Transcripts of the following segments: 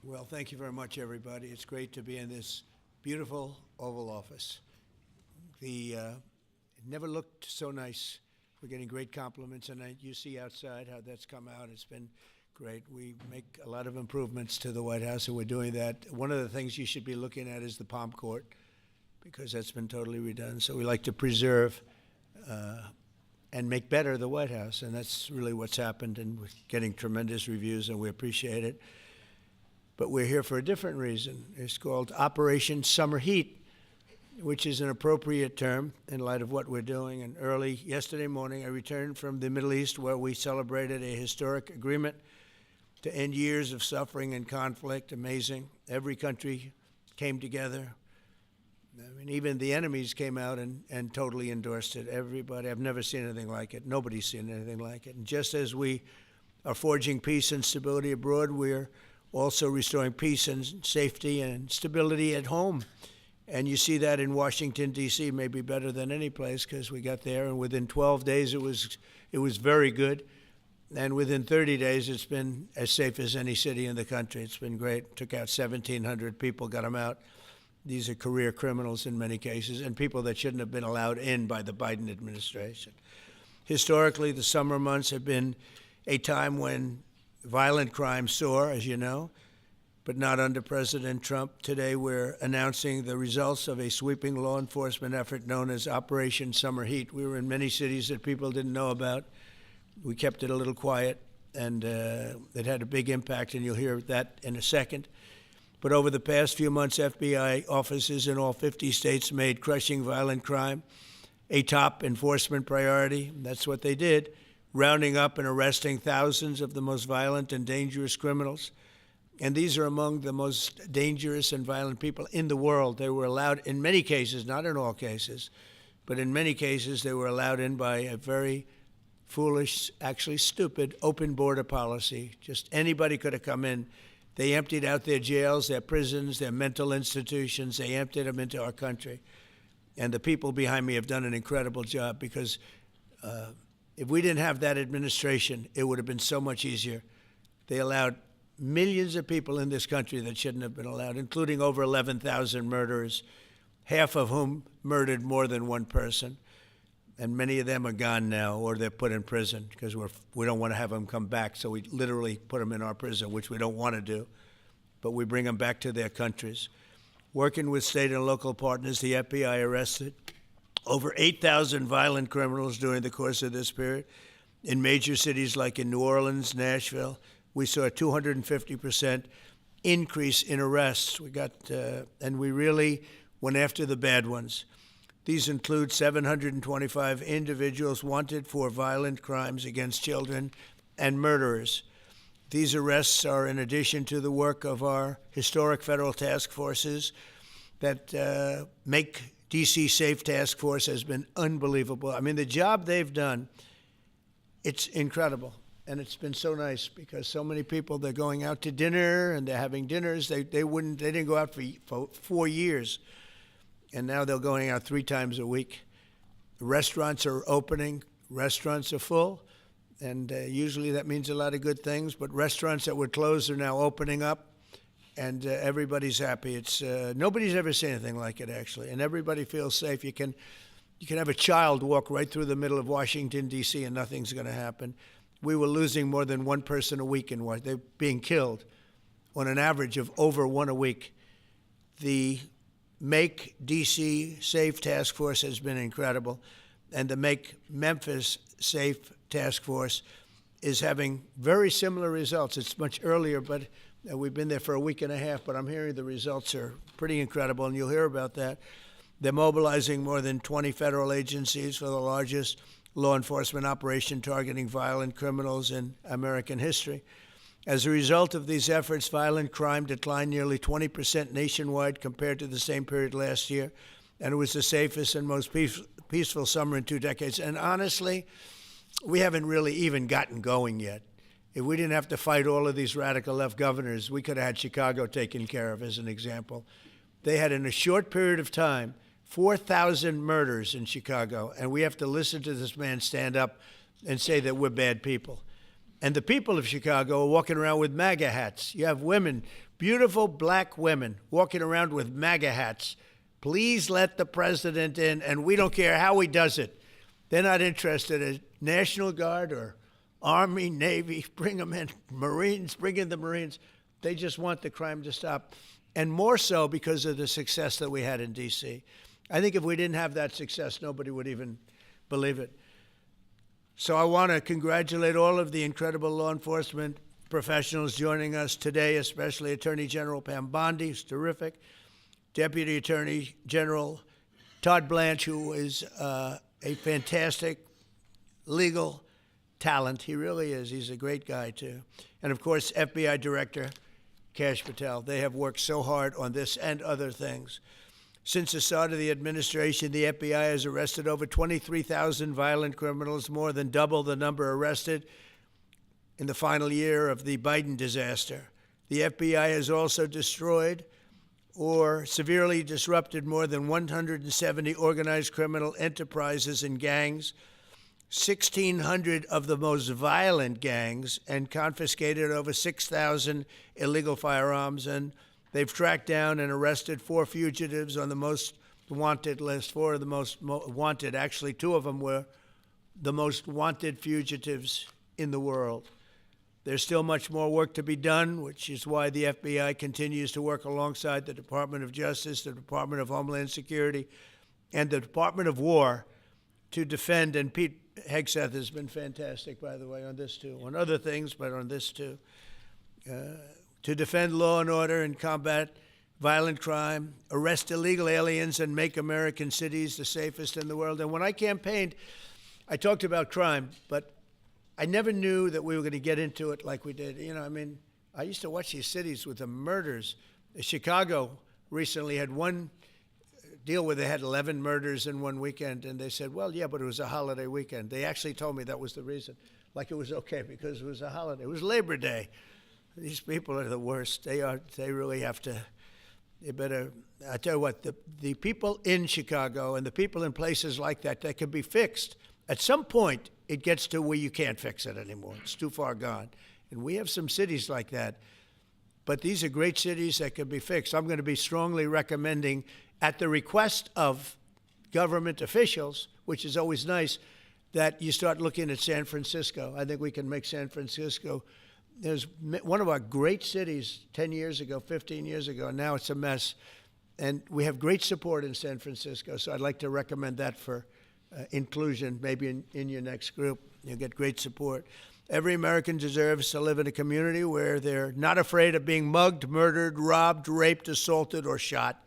Well, thank you very much, everybody. It's great to be in this beautiful Oval Office. It never looked so nice. We're getting great compliments, and you see outside how that's come out. It's been great. We make a lot of improvements to the White House, and we're doing that. One of the things you should be looking at is the Palm Court, because that's been totally redone. So we like to preserve and make better the White House, and that's really what's happened, and we're getting tremendous reviews, and we appreciate it. But we're here for a different reason. It's called Operation Summer Heat, which is an appropriate term in light of what we're doing. And early yesterday morning, I returned from the Middle East, where we celebrated a historic agreement to end years of suffering and conflict. Amazing. Every country came together. I mean, even the enemies came out and totally endorsed it. Everybody, I've never seen anything like it. Nobody's seen anything like it. And just as we are forging peace and stability abroad, we're also restoring peace and safety and stability at home. And you see that in Washington, D.C., maybe better than any place, because we got there, and within 12 days it was very good. And within 30 days, it's been as safe as any city in the country. It's been great. Took out 1,700 people, got them out. These are career criminals in many cases, and people that shouldn't have been allowed in by the Biden administration. Historically, the summer months have been a time when violent crime soar, as you know, but not under President Trump. Today, we're announcing the results of a sweeping law enforcement effort known as Operation Summer Heat. We were in many cities that people didn't know about. We kept it a little quiet, and it had a big impact, and you'll hear that in a second. But over the past few months, FBI offices in all 50 states made crushing violent crime a top enforcement priority. That's what they did, rounding up and arresting thousands of the most violent and dangerous criminals. And these are among the most dangerous and violent people in the world. They were allowed, in many cases, not in all cases, but in many cases, they were allowed in by a very foolish, actually stupid, open border policy. Just anybody could have come in. They emptied out their jails, their prisons, their mental institutions. They emptied them into our country. And the people behind me have done an incredible job, because if we didn't have that administration, it would have been so much easier. They allowed millions of people in this country that shouldn't have been allowed, including over 11,000 murderers, half of whom murdered more than one person. And many of them are gone now, or they're put in prison, because we don't want to have them come back. So we literally put them in our prison, which we don't want to do. But we bring them back to their countries. Working with state and local partners, the FBI arrested over 8,000 violent criminals during the course of this period. In major cities like in New Orleans, Nashville, we saw a 250% increase in arrests. And we really went after the bad ones. These include 725 individuals wanted for violent crimes against children and murderers. These arrests are in addition to the work of our historic federal task forces that Make D.C. Safe Task Force has been unbelievable. I mean, the job they've done, it's incredible. And it's been so nice, because so many people, they're going out to dinner and they're having dinners. They didn't go out for 4 years. And now they're going out 3 times a week. Restaurants are opening. Restaurants are full. And usually that means a lot of good things. But restaurants that were closed are now opening up. And everybody's happy. It's nobody's ever seen anything like it, actually. And everybody feels safe. You can have a child walk right through the middle of Washington, D.C., and nothing's going to happen. We were losing more than one person a week in Washington. They're being killed on an average of over one a week. The Make D.C. Safe Task Force has been incredible. And the Make Memphis Safe Task Force is having very similar results. It's much earlier, but we've been there for a week and a half, but I'm hearing the results are pretty incredible, and you'll hear about that. They're mobilizing more than 20 federal agencies for the largest law enforcement operation targeting violent criminals in American history. As a result of these efforts, violent crime declined nearly 20% nationwide compared to the same period last year, and it was the safest and most peaceful summer in 2 decades. And honestly, we haven't really even gotten going yet. If we didn't have to fight all of these radical left governors, we could have had Chicago taken care of, as an example. They had, in a short period of time, 4,000 murders in Chicago, and we have to listen to this man stand up and say that we're bad people. And the people of Chicago are walking around with MAGA hats. You have women, beautiful black women, walking around with MAGA hats. Please let the president in, and we don't care how he does it. They're not interested in National Guard or Army, Navy, bring them in, Marines, bring in the Marines. They just want the crime to stop. And more so because of the success that we had in D.C. I think if we didn't have that success, nobody would even believe it. So I want to congratulate all of the incredible law enforcement professionals joining us today, especially Attorney General Pam Bondi, who's terrific, Deputy Attorney General Todd Blanche, who is a fantastic legal talent. He really is. He's a great guy, too. And, of course, FBI Director Kash Patel. They have worked so hard on this and other things. Since the start of the administration, the FBI has arrested over 23,000 violent criminals, more than double the number arrested in the final year of the Biden disaster. The FBI has also destroyed or severely disrupted more than 170 organized criminal enterprises and gangs, 1,600 of the most violent gangs, and confiscated over 6,000 illegal firearms. And they've tracked down and arrested 4 fugitives on the most wanted list, 4 of the most wanted. Actually, 2 of them were the most wanted fugitives in the world. There's still much more work to be done, which is why the FBI continues to work alongside the Department of Justice, the Department of Homeland Security, and the Department of War to defend. And Pete Hegseth has been fantastic, by the way, on this too, on other things, but on this too. To defend law and order and combat violent crime, arrest illegal aliens, and make American cities the safest in the world. And when I campaigned, I talked about crime, but I never knew that we were going to get into it like we did. You know, I mean, I used to watch these cities with the murders. Chicago recently had one deal where they had 11 murders in one weekend, and they said, well, yeah, but it was a holiday weekend. They actually told me that was the reason, like it was okay because it was a holiday. It was Labor Day. These people are the worst. They really have to, they better, I tell you what, the people in Chicago and the people in places like that can be fixed. At some point, it gets to where you can't fix it anymore. It's too far gone. And we have some cities like that. But these are great cities that can be fixed. I'm going to be strongly recommending, at the request of government officials, which is always nice, that you start looking at San Francisco. I think we can make San Francisco. There's one of our great cities 10 years ago, 15 years ago, and now it's a mess. And we have great support in San Francisco, so I'd like to recommend that for inclusion, maybe in your next group. You'll get great support. Every American deserves to live in a community where they're not afraid of being mugged, murdered, robbed, raped, assaulted, or shot.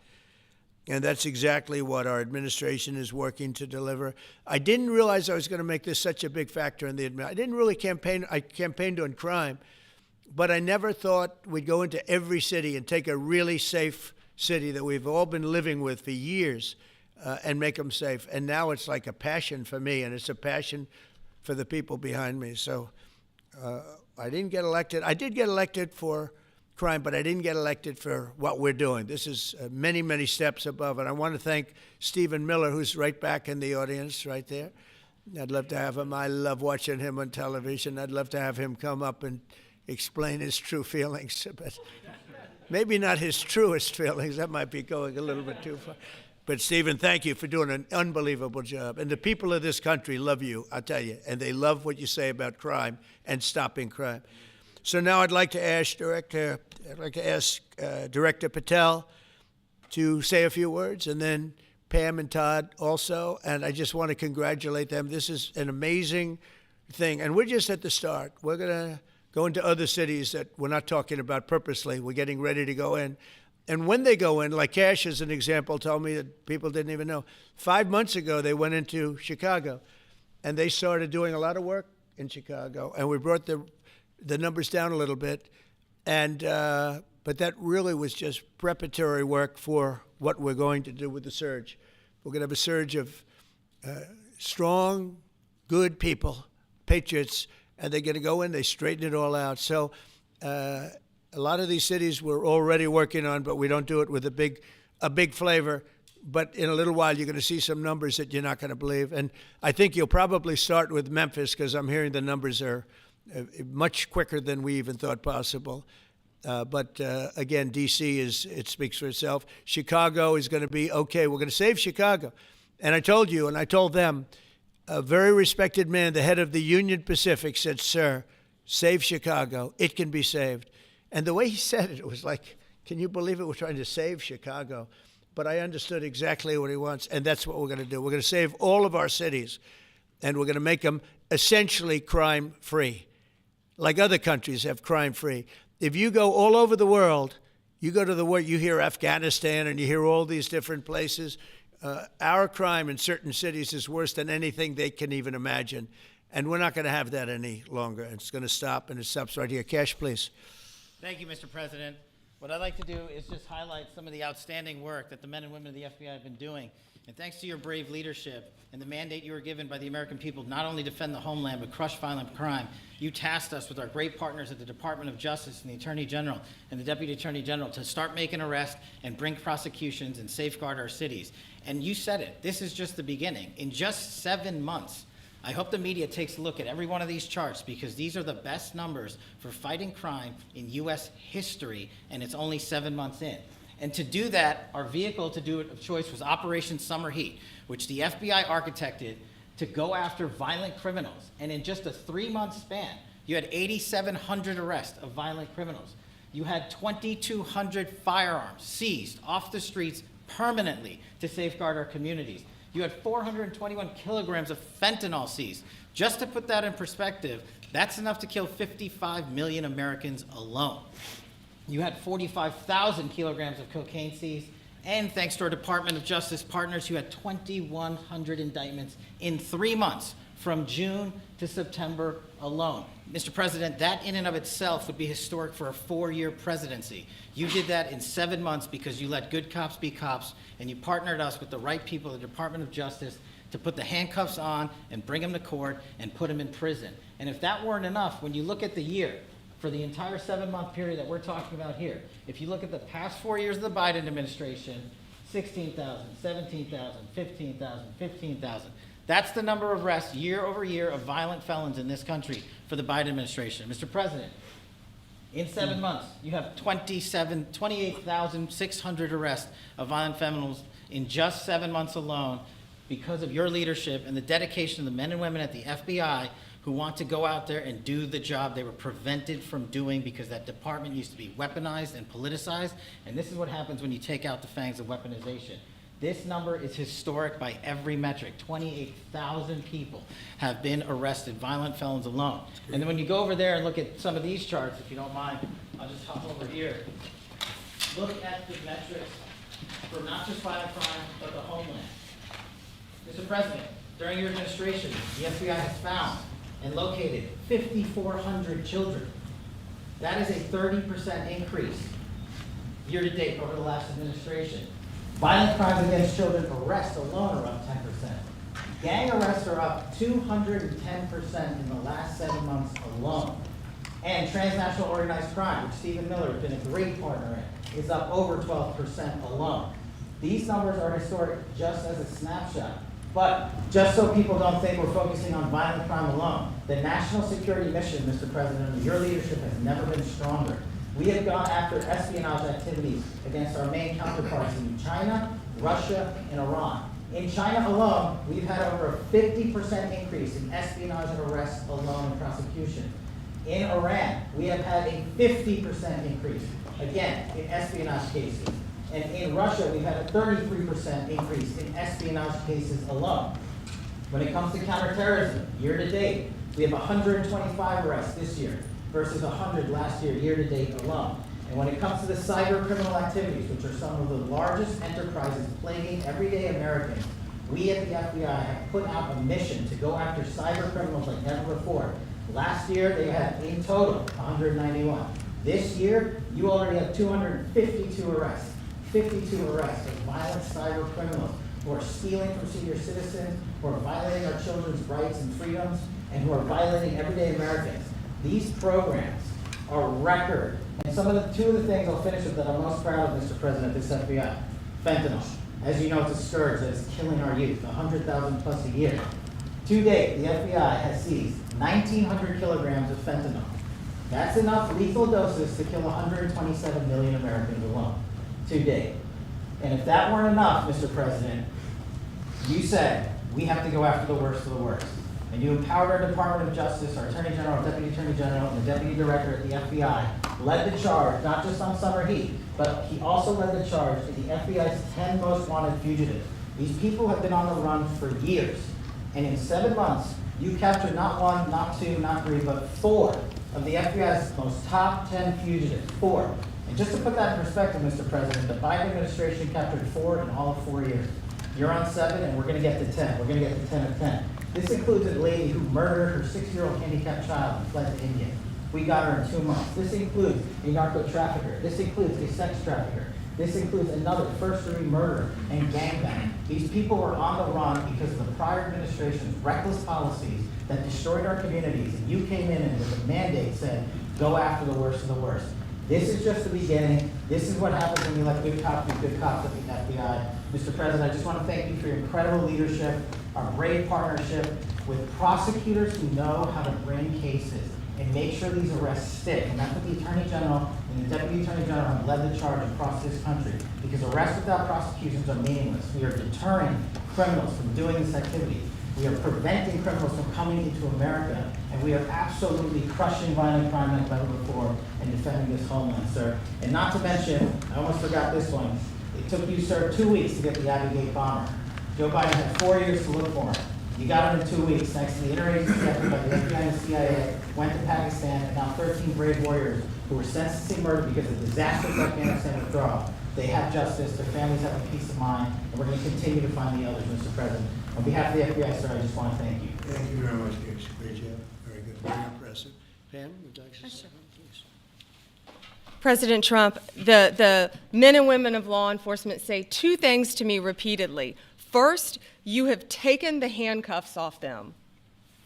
And that's exactly what our administration is working to deliver. I didn't realize I was going to make this such a big factor in the administration. I didn't really campaign. I campaigned on crime, but I never thought we'd go into every city and take a really safe city that we've all been living with for years and make them safe. And now it's like a passion for me, and it's a passion for the people behind me. So I didn't get elected. I did get elected for crime, but I didn't get elected for what we're doing. This is many, many steps above. And I want to thank Stephen Miller, who's right back in the audience right there. I'd love to have him. I love watching him on television. I'd love to have him come up and explain his true feelings. But maybe not his truest feelings. That might be going a little bit too far. But, Stephen, thank you for doing an unbelievable job. And the people of this country love you, I'll tell you. And they love what you say about crime and stopping crime. So now I'd like to ask Director Patel to say a few words, and then Pam and Todd also. And I just want to congratulate them. This is an amazing thing. And we're just at the start. We're going to go into other cities that we're not talking about purposely. We're getting ready to go in. And when they go in, like Kash as an example told me that people didn't even know. 5 months ago, they went into Chicago, and they started doing a lot of work in Chicago. And we brought the numbers down a little bit. And but that really was just preparatory work for what we're going to do with the surge. We're going to have a surge of strong, good people, patriots, and they're going to go in, they straighten it all out. So a lot of these cities we're already working on, but we don't do it with a big flavor. But in a little while, you're going to see some numbers that you're not going to believe. And I think you'll probably start with Memphis, because I'm hearing the numbers are much quicker than we even thought possible. But again, D.C. it speaks for itself. Chicago is going to be okay. We're going to save Chicago. And I told you, and I told them, a very respected man, the head of the Union Pacific, said, "Sir, save Chicago. It can be saved." And the way he said it, it was like, can you believe it? We're trying to save Chicago. But I understood exactly what he wants, and that's what we're going to do. We're going to save all of our cities, and we're going to make them essentially crime-free, like other countries have crime-free. If you go all over the world, you go to the world, you hear Afghanistan and you hear all these different places. Our crime in certain cities is worse than anything they can even imagine. And we're not going to have that any longer. It's going to stop, and it stops right here. Cash, please. Thank you, Mr. President. What I'd like to do is just highlight some of the outstanding work that the men and women of the FBI have been doing. And thanks to your brave leadership and the mandate you were given by the American people to not only defend the homeland but crush violent crime, you tasked us with our great partners at the Department of Justice and the Attorney General and the Deputy Attorney General to start making arrests and bring prosecutions and safeguard our cities. And you said it, this is just the beginning. In just 7 months, I hope the media takes a look at every one of these charts, because these are the best numbers for fighting crime in U.S. history, and it's only 7 months in. And to do that, our vehicle to do it of choice was Operation Summer Heat, which the FBI architected to go after violent criminals. And in just a 3-month span, you had 8,700 arrests of violent criminals. You had 2,200 firearms seized off the streets permanently to safeguard our communities. You had 421 kilograms of fentanyl seized. Just to put that in perspective, that's enough to kill 55 million Americans alone. You had 45,000 kilograms of cocaine seized, and thanks to our Department of Justice partners, you had 2,100 indictments in 3 months, from June to September alone. Mr. President, that in and of itself would be historic for a 4-year presidency. You did that in 7 months because you let good cops be cops, and you partnered us with the right people at the Department of Justice to put the handcuffs on and bring them to court and put them in prison. And if that weren't enough, when you look at the year, for the entire 7-month period that we're talking about here, if you look at the past 4 years of the Biden administration, 16,000, 17,000, 15,000, 15,000. That's the number of arrests year over year of violent felons in this country for the Biden administration. Mr. President, in 7 months, you have 28,600 arrests of violent felons in just 7 months alone, because of your leadership and the dedication of the men and women at the FBI who want to go out there and do the job they were prevented from doing, because that department used to be weaponized and politicized. And this is what happens when you take out the fangs of weaponization. This number is historic by every metric. 28,000 people have been arrested, violent felons alone. And then when you go over there and look at some of these charts, if you don't mind, I'll just hop over here. Look at the metrics for not just violent crime, but the homeland. Mr. President, during your administration, the FBI has found and located 5,400 children. That is a 30% increase year to date over the last administration. Violent crimes against children arrests alone are up 10%. Gang arrests are up 210% in the last 7 months alone. And transnational organized crime, which Stephen Miller has been a great partner in, is up over 12% alone. These numbers are historic just as a snapshot. But just so people don't think we're focusing on violent crime alone, the national security mission, Mr. President, under your leadership has never been stronger. We have gone after espionage activities against our main counterparts in China, Russia, and Iran. In China alone, we've had over a 50% increase in espionage and arrests alone in prosecution. In Iran, we have had a 50% increase, again, in espionage cases. And in Russia, we've had a 33% increase in espionage cases alone. When it comes to counterterrorism, year to date, we have 125 arrests this year versus 100 last year, year to date alone. And when it comes to the cyber criminal activities, which are some of the largest enterprises plaguing everyday Americans, we at the FBI have put out a mission to go after cyber criminals like never before. Last year, they had in total 191. This year, you already have 252 arrests. 52 arrests of violent cyber criminals who are stealing from senior citizens, who are violating our children's rights and freedoms, and who are violating everyday Americans. These programs are record. And two of the things I'll finish with that I'm most proud of, Mr. President, this FBI. Fentanyl. As you know, it's a scourge that is killing our youth, 100,000 plus a year. To date, the FBI has seized 1,900 kilograms of fentanyl. That's enough lethal doses to kill 127 million Americans alone, to date. And if that weren't enough, Mr. President, you said we have to go after the worst of the worst. And you empowered our Department of Justice, our Attorney General, Deputy Attorney General, and the Deputy Director at the FBI, led the charge, not just on summer heat, but he also led the charge to the FBI's 10 most wanted fugitives. These people have been on the run for years. And in 7 months, you captured not 1, not 2, not 3, but 4 of the FBI's most top 10 fugitives. 4. And just to put that in perspective, Mr. President, the Biden administration captured 4 in all of 4 years. You're on 7, and we're going to get to 10. We're going to get to 10 of 10. This includes a lady who murdered her 6-year-old handicapped child and fled to India. We got her in 2 months. This includes a narco trafficker. This includes a sex trafficker. This includes another first-degree murder and gangbang. These people were on the run because of the prior administration's reckless policies that destroyed our communities. And you came in and with a mandate said, go after the worst of the worst. This is just the beginning. This is what happens when you let good cops be good cops at the FBI. Mr. President, I just want to thank you for your incredible leadership, our brave partnership with prosecutors who know how to bring cases and make sure these arrests stick. And that's what the Attorney General and the Deputy Attorney General have led the charge across this country. Because arrests without prosecutions are meaningless. We are deterring criminals from doing this activity. We are preventing criminals from coming into America. And we are absolutely crushing violent crime like never before and defending this homeland, sir. And not to mention, I almost forgot this one. It took you, sir, 2 weeks to get the Abbey Gate bomber. Joe Biden had 4 years to look for him. You got him in 2 weeks, thanks to the interagency effort by the FBI and the CIA, went to Pakistan, and now 13 brave warriors who were sentenced to murder because of disastrous Afghanistan withdrawal. They have justice, their families have a peace of mind, and we're going to continue to find the others, Mr. President. On behalf of the FBI, sir, I just want to thank you. Thank you very much, Gage. Great job. Very good. Very impressive. Pam, would you like to say something, please? President Trump, the men and women of law enforcement say 2 things to me repeatedly. First, you have taken the handcuffs off them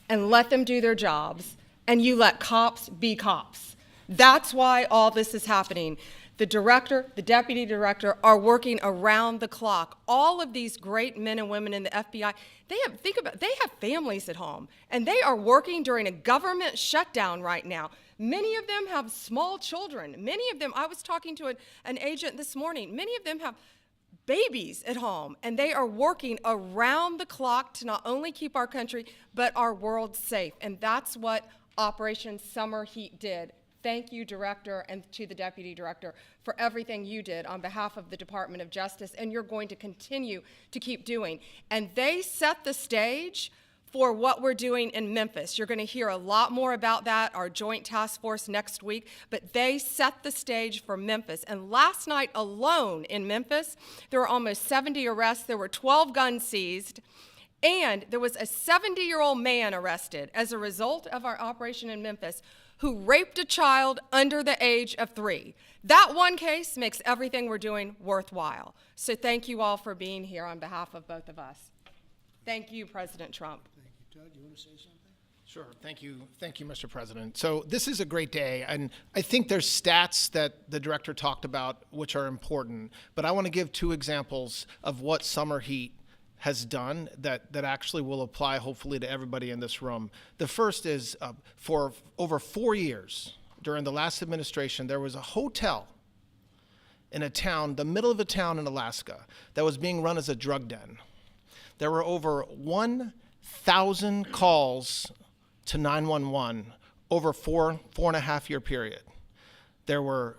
and let them do their jobs, and you let cops be cops. That's why all this is happening. The director, the deputy director are working around the clock. All of these great men and women in the FBI, they have families at home, and they are working during a government shutdown right now. Many of them have small children. Many of them, I was talking to an agent this morning, many of them have babies at home, and they are working around the clock to not only keep our country, but our world safe. And that's what Operation Summer Heat did. Thank you, Director, and to the Deputy Director for everything you did on behalf of the Department of Justice, and you're going to continue to keep doing. And they set the stage for what we're doing in Memphis. You're going to hear a lot more about that, our joint task force next week, but they set the stage for Memphis. And last night alone in Memphis, there were almost 70 arrests, there were 12 guns seized, and there was a 70-year-old man arrested as a result of our operation in Memphis who raped a child under the age of 3. That one case makes everything we're doing worthwhile. So thank you all for being here on behalf of both of us. Thank you, President Trump. Thank you. Todd, do you want to say something? Sure. Thank you, Mr. President. So this is a great day, and I think there's stats that the director talked about which are important, but I want to give 2 examples of what summer heat has done that actually will apply hopefully to everybody in this room. The first is for over 4 years during the last administration, there was a hotel in a town, the middle of a town in Alaska, that was being run as a drug den. There were over 1,000 calls to 911 over 4.5 year period. There were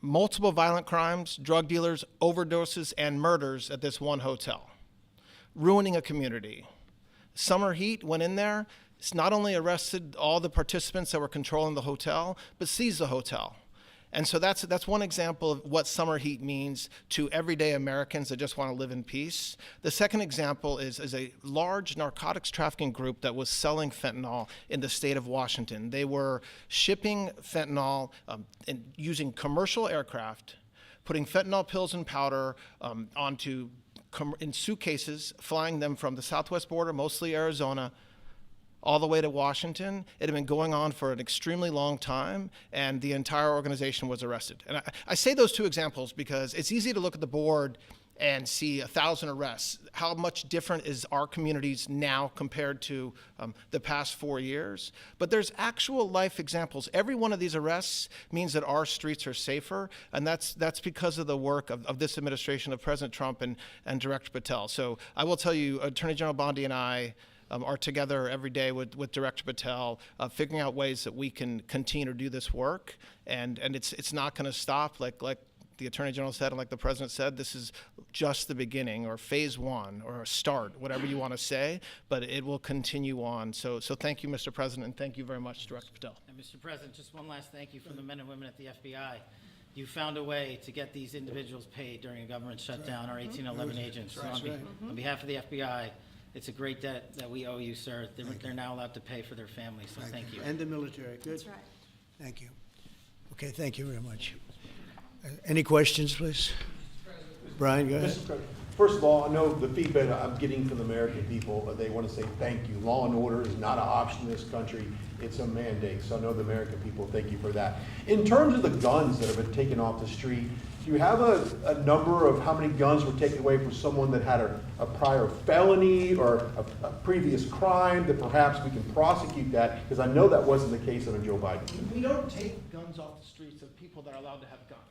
multiple violent crimes, drug dealers, overdoses, and murders at this one hotel, ruining a community. Summer Heat went in there. It's not only arrested all the participants that were controlling the hotel, but seized the hotel. And so that's one example of what summer heat means to everyday Americans that just want to live in peace. The second example is a large narcotics trafficking group that was selling fentanyl in the state of Washington. They were shipping fentanyl and using commercial aircraft, putting fentanyl pills and powder onto in suitcases, flying them from the southwest border, mostly Arizona, all the way to Washington. It had been going on for an extremely long time, and the entire organization was arrested. And I say those 2 examples because it's easy to look at the board and see 1,000 arrests, how much different is our communities now compared to the past 4 years? But there's actual life examples. Every one of these arrests means that our streets are safer, and that's because of the work of this administration, of President Trump and Director Patel. So I will tell you, Attorney General Bondi and I are together every day with Director Patel, figuring out ways that we can continue to do this work, and it's not going to stop. Like the Attorney General said, and like the President said, this is just the beginning, or phase one, or a start, whatever you want to say, but it will continue on. So thank you, Mr. President, and thank you very much, Director Patel. And Mr. President, just one last thank you from the men and women at the FBI. You found a way to get these individuals paid during a government shutdown, our 1811 agents. So on behalf of the FBI, it's a great debt that we owe you, sir. They're now allowed to pay for their families, so thank you. And the military. Good. That's right. Thank you. Okay, thank you very much. Any questions, please? Brian, go ahead. Mr. President, first of all, I know the feedback I'm getting from the American people, they want to say thank you. Law and order is not an option in this country, it's a mandate. So I know the American people, thank you for that. In terms of the guns that have been taken off the street, do you have a number of how many guns were taken away from someone that had a prior felony or a previous crime, that perhaps we can prosecute that? Because I know that wasn't the case under Joe Biden. We don't take guns off the streets of people that are allowed to have guns.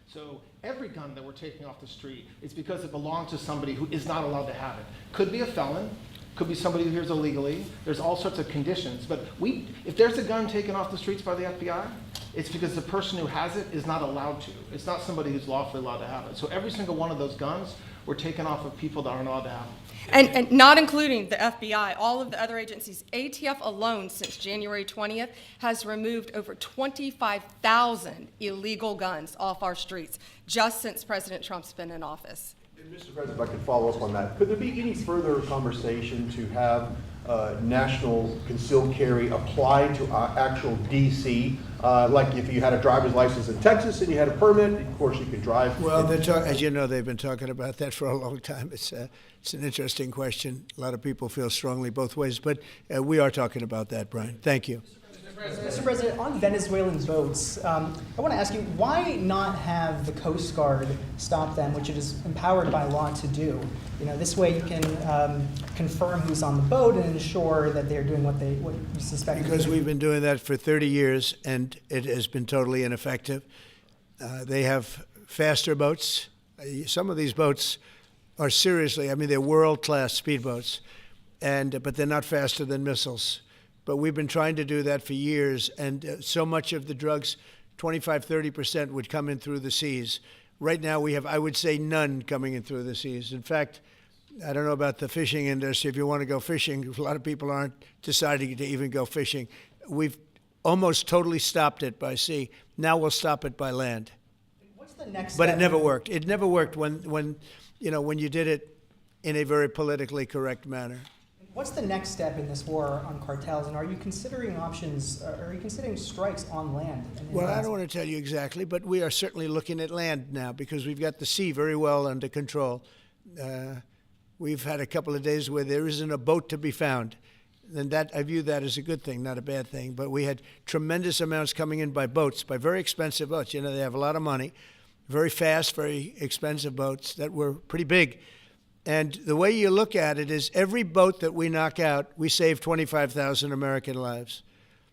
So every gun that we're taking off the street is because it belongs to somebody who is not allowed to have it. Could be a felon, could be somebody who here's illegally. There's all sorts of conditions. But if there's a gun taken off the streets by the FBI, it's because the person who has it is not allowed to. It's not somebody who's lawfully allowed to have it. So every single one of those guns were taken off of people that aren't allowed to have them. And not including the FBI, all of the other agencies. ATF alone, since January 20th, has removed over 25,000 illegal guns off our streets, just since President Trump's been in office. And Mr. President, if I could follow up on that, could there be any further conversation to have national concealed carry applied to actual DC? Like if you had a driver's license in Texas and you had a permit, of course you could drive. Well, as you know, they've been talking about that for a long time. It's an interesting question. A lot of people feel strongly both ways, but we are talking about that, Brian. Thank you. Mr. President, on Venezuelan boats, I want to ask you, why not have the Coast Guard stop them, which it is empowered by law to do? You know, this way you can confirm who's on the boat and ensure that they're doing what you suspect. Because we've been doing that for 30 years, and it has been totally ineffective. They have faster boats. Some of these boats are seriously, I mean, they're world-class speedboats, but they're not faster than missiles. But we've been trying to do that for years, and so much of the drugs, 25–30%, would come in through the seas. Right now we have, I would say, none coming in through the seas. In fact, I don't know about the fishing industry. If you want to go fishing, a lot of people aren't deciding to even go fishing. We've almost totally stopped it by sea. Now we'll stop it by land. What's the next But step? it never worked. It never worked when you did it in a very politically correct manner. What's the next step in this war on cartels, and are you considering options, are you considering strikes on land? Well, I don't want to tell you exactly, but we are certainly looking at land now because we've got the sea very well under control. We've had a couple of days where there isn't a boat to be found. And that, I view that as a good thing, not a bad thing. But we had tremendous amounts coming in by boats, by very expensive boats. You know, they have a lot of money, very fast, very expensive boats that were pretty big. And the way you look at it is every boat that we knock out, we save 25,000 American lives.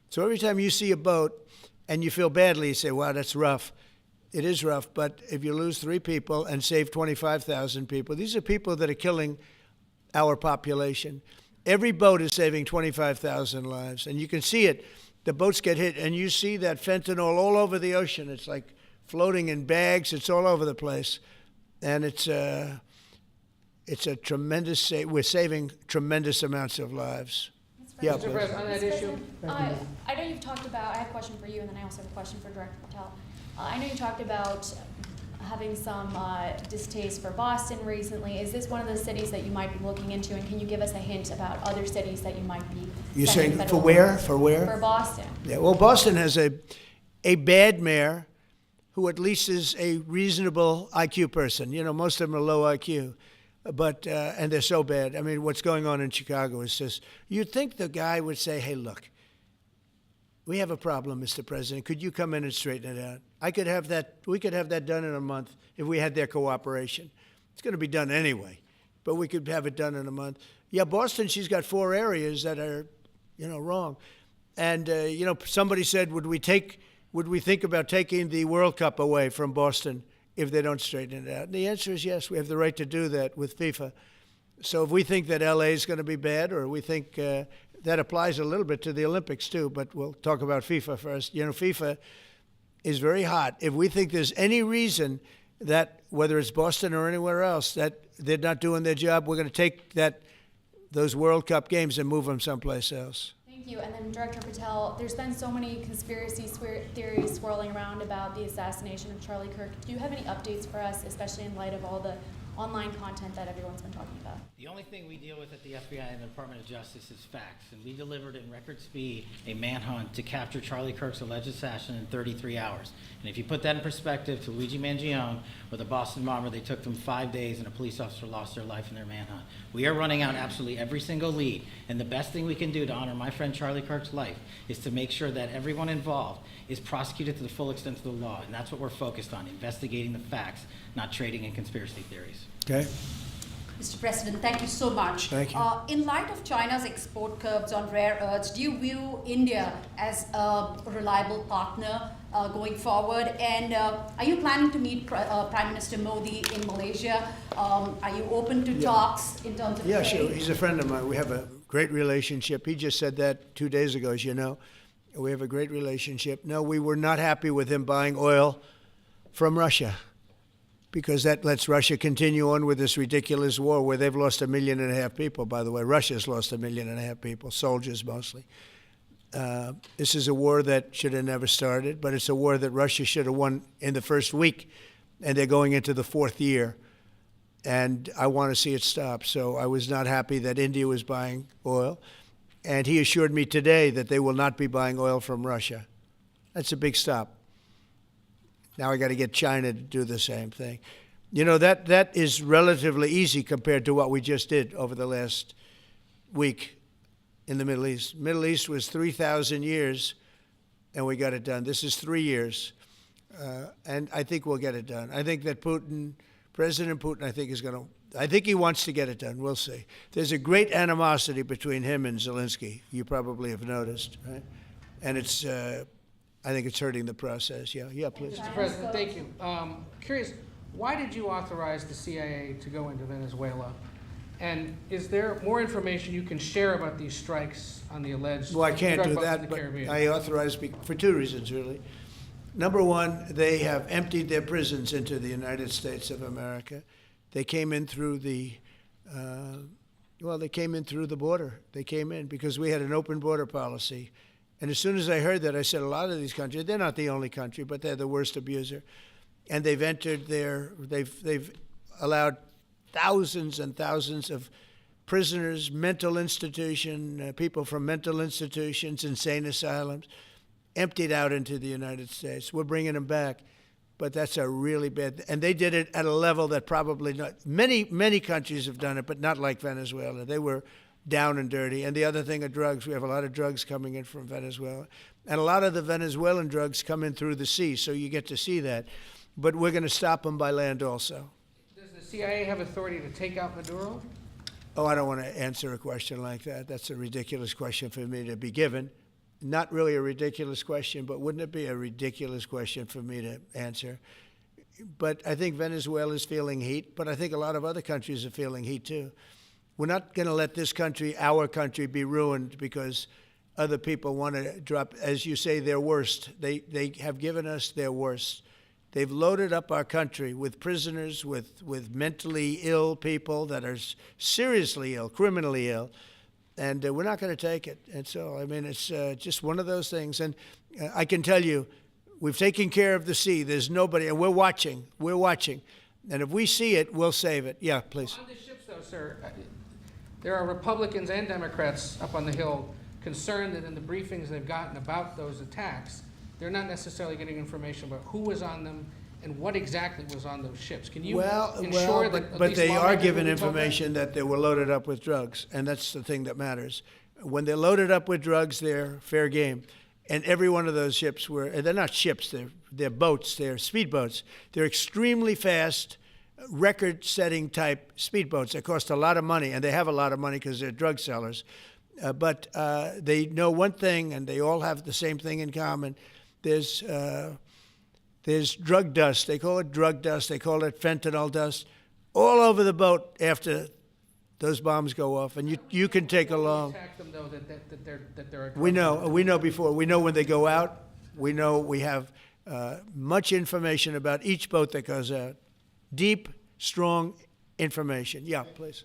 So every time you see a boat and you feel badly, you say, wow, that's rough. It is rough, but if you lose 3 people and save 25,000 people, these are people that are killing our population. Every boat is saving 25,000 lives, and you can see it. The boats get hit, and you see that fentanyl all over the ocean. It's like floating in bags. It's all over the place, and it's a tremendous. We're saving tremendous amounts of lives. Yeah, Mr. please. President, on that issue. I know you've talked about, I have a question for you, and then I also have a question for Director Patel. I know you talked about having some distaste for Boston recently. Is this one of the cities that you might be looking into, and can you give us a hint about other cities that you might be You're sending saying federal for where? funds? For where? For Boston. Yeah, well, Boston has a bad mayor who at least is a reasonable IQ person. You know, most of them are low IQ. But, and they're so bad. I mean, what's going on in Chicago is just, you'd think the guy would say, hey, look, we have a problem, Mr. President. Could you come in and straighten it out? We could have that done in a month if we had their cooperation. It's going to be done anyway, but we could have it done in a month. Yeah, Boston, she's got 4 areas that are, wrong. And, somebody said, would we think about taking the World Cup away from Boston if they don't straighten it out? And the answer is yes, we have the right to do that with FIFA. So if we think that LA is going to be bad, or we think that applies a little bit to the Olympics too, but we'll talk about FIFA first. FIFA is very hot. If we think there's any reason that, whether it's Boston or anywhere else, that they're not doing their job, we're going to take those World Cup games and move them someplace else. Thank you. And then Director Patel, there's been so many conspiracy theories swirling around about the assassination of Charlie Kirk. Do you have any updates for us, especially in light of all the online content that everyone's been talking about? The only thing we deal with at the FBI and the Department of Justice is facts, and we delivered in record speed a manhunt to capture Charlie Kirk's alleged assassin in 33 hours. And if you put that in perspective to Luigi Mangione or the Boston bomber, they took them 5 days and a police officer lost their life in their manhunt. We are running out absolutely every single lead, and the best thing we can do to honor my friend Charlie Kirk's life is to make sure that everyone involved is prosecuted to the full extent of the law, and that's what we're focused on, investigating the facts, not trading in conspiracy theories. Okay? Mr. President, thank you so much. Thank you. In light of China's export curbs on rare earths, do you view India as a reliable partner going forward? And are you planning to meet Prime Minister Modi in Malaysia? Are you open to talks in terms of Yeah, trade? sure. He's a friend of mine. We have a great relationship. He just said that 2 days ago, as you know. We have a great relationship. No, we were not happy with him buying oil from Russia, because that lets Russia continue on with this ridiculous war where they've lost 1.5 million people, by the way. Russia's lost 1.5 million people, soldiers mostly. This is a war that should have never started, but it's a war that Russia should have won in the first week, and they're going into the 4th year. And I want to see it stop. So I was not happy that India was buying oil. And he assured me today that they will not be buying oil from Russia. That's a big stop. Now I got to get China to do the same thing. That is relatively easy compared to what we just did over the last week in the Middle East. Middle East was 3,000 years, and we got it done. This is 3 years, and I think we'll get it done. I think that President Putin, I think he wants to get it done. We'll see. There's a great animosity between him and Zelensky. You probably have noticed, right? And I think it's hurting the process. Yeah, please. Mr. President, thank you. Curious, why did you authorize the CIA to go into Venezuela? And is there more information you can share about these strikes on the alleged Well, I can't drug do busts in that, the but Caribbean? I authorized for 2 reasons, really. Number one, they have emptied their prisons into the United States of America. They came in through the border. They came in because we had an open border policy. And as soon as I heard that, I said, a lot of these countries, they're not the only country, but they're the worst abuser. And they've entered they've allowed thousands and thousands of prisoners, mental institution, people from mental institutions, insane asylums, emptied out into the United States. We're bringing them back. But that's a really bad, and they did it at a level that probably not, many countries have done it, but not like Venezuela. They were down and dirty. And the other thing are drugs. We have a lot of drugs coming in from Venezuela. And a lot of the Venezuelan drugs come in through the sea, so you get to see that. But we're going to stop them by land also. Does the CIA have authority to take out Maduro? Oh, I don't want to answer a question like that. That's a ridiculous question for me to be given. Not really a ridiculous question, but wouldn't it be a ridiculous question for me to answer? But I think Venezuela is feeling heat, but I think a lot of other countries are feeling heat too. We're not going to let this country, our country, be ruined because other people want to drop, as you say, their worst. They have given us their worst. They've loaded up our country with prisoners, with mentally ill people that are seriously ill, criminally ill. And we're not going to take it. And so, I mean, it's just one of those things. And I can tell you, we've taken care of the sea. There's nobody, and we're watching. We're watching. And if we see it, we'll save it. Yeah, please. On the ships, though, sir, there are Republicans and Democrats up on the Hill concerned that in the briefings they've gotten about those attacks, they're not necessarily getting information about who was on them and what exactly was on those ships. Can you ensure that at but least they are lawmakers given will be told that? information that they were loaded up with drugs, and that's the thing that matters. When they're loaded up with drugs, they're fair game. And every one of those ships they're not ships, they're boats, they're speedboats. They're extremely fast, record-setting type speedboats that cost a lot of money, and they have a lot of money because they're drug sellers. But they know one thing, and they all have the same thing in common. There's drug dust. They call it drug dust. They call it fentanyl dust all over the boat after those bombs go off. And you can take along. Attack them though that they're a drug We know before. We know when they go out. We know we have much information about each boat that goes out. Deep, strong information. Yeah, please.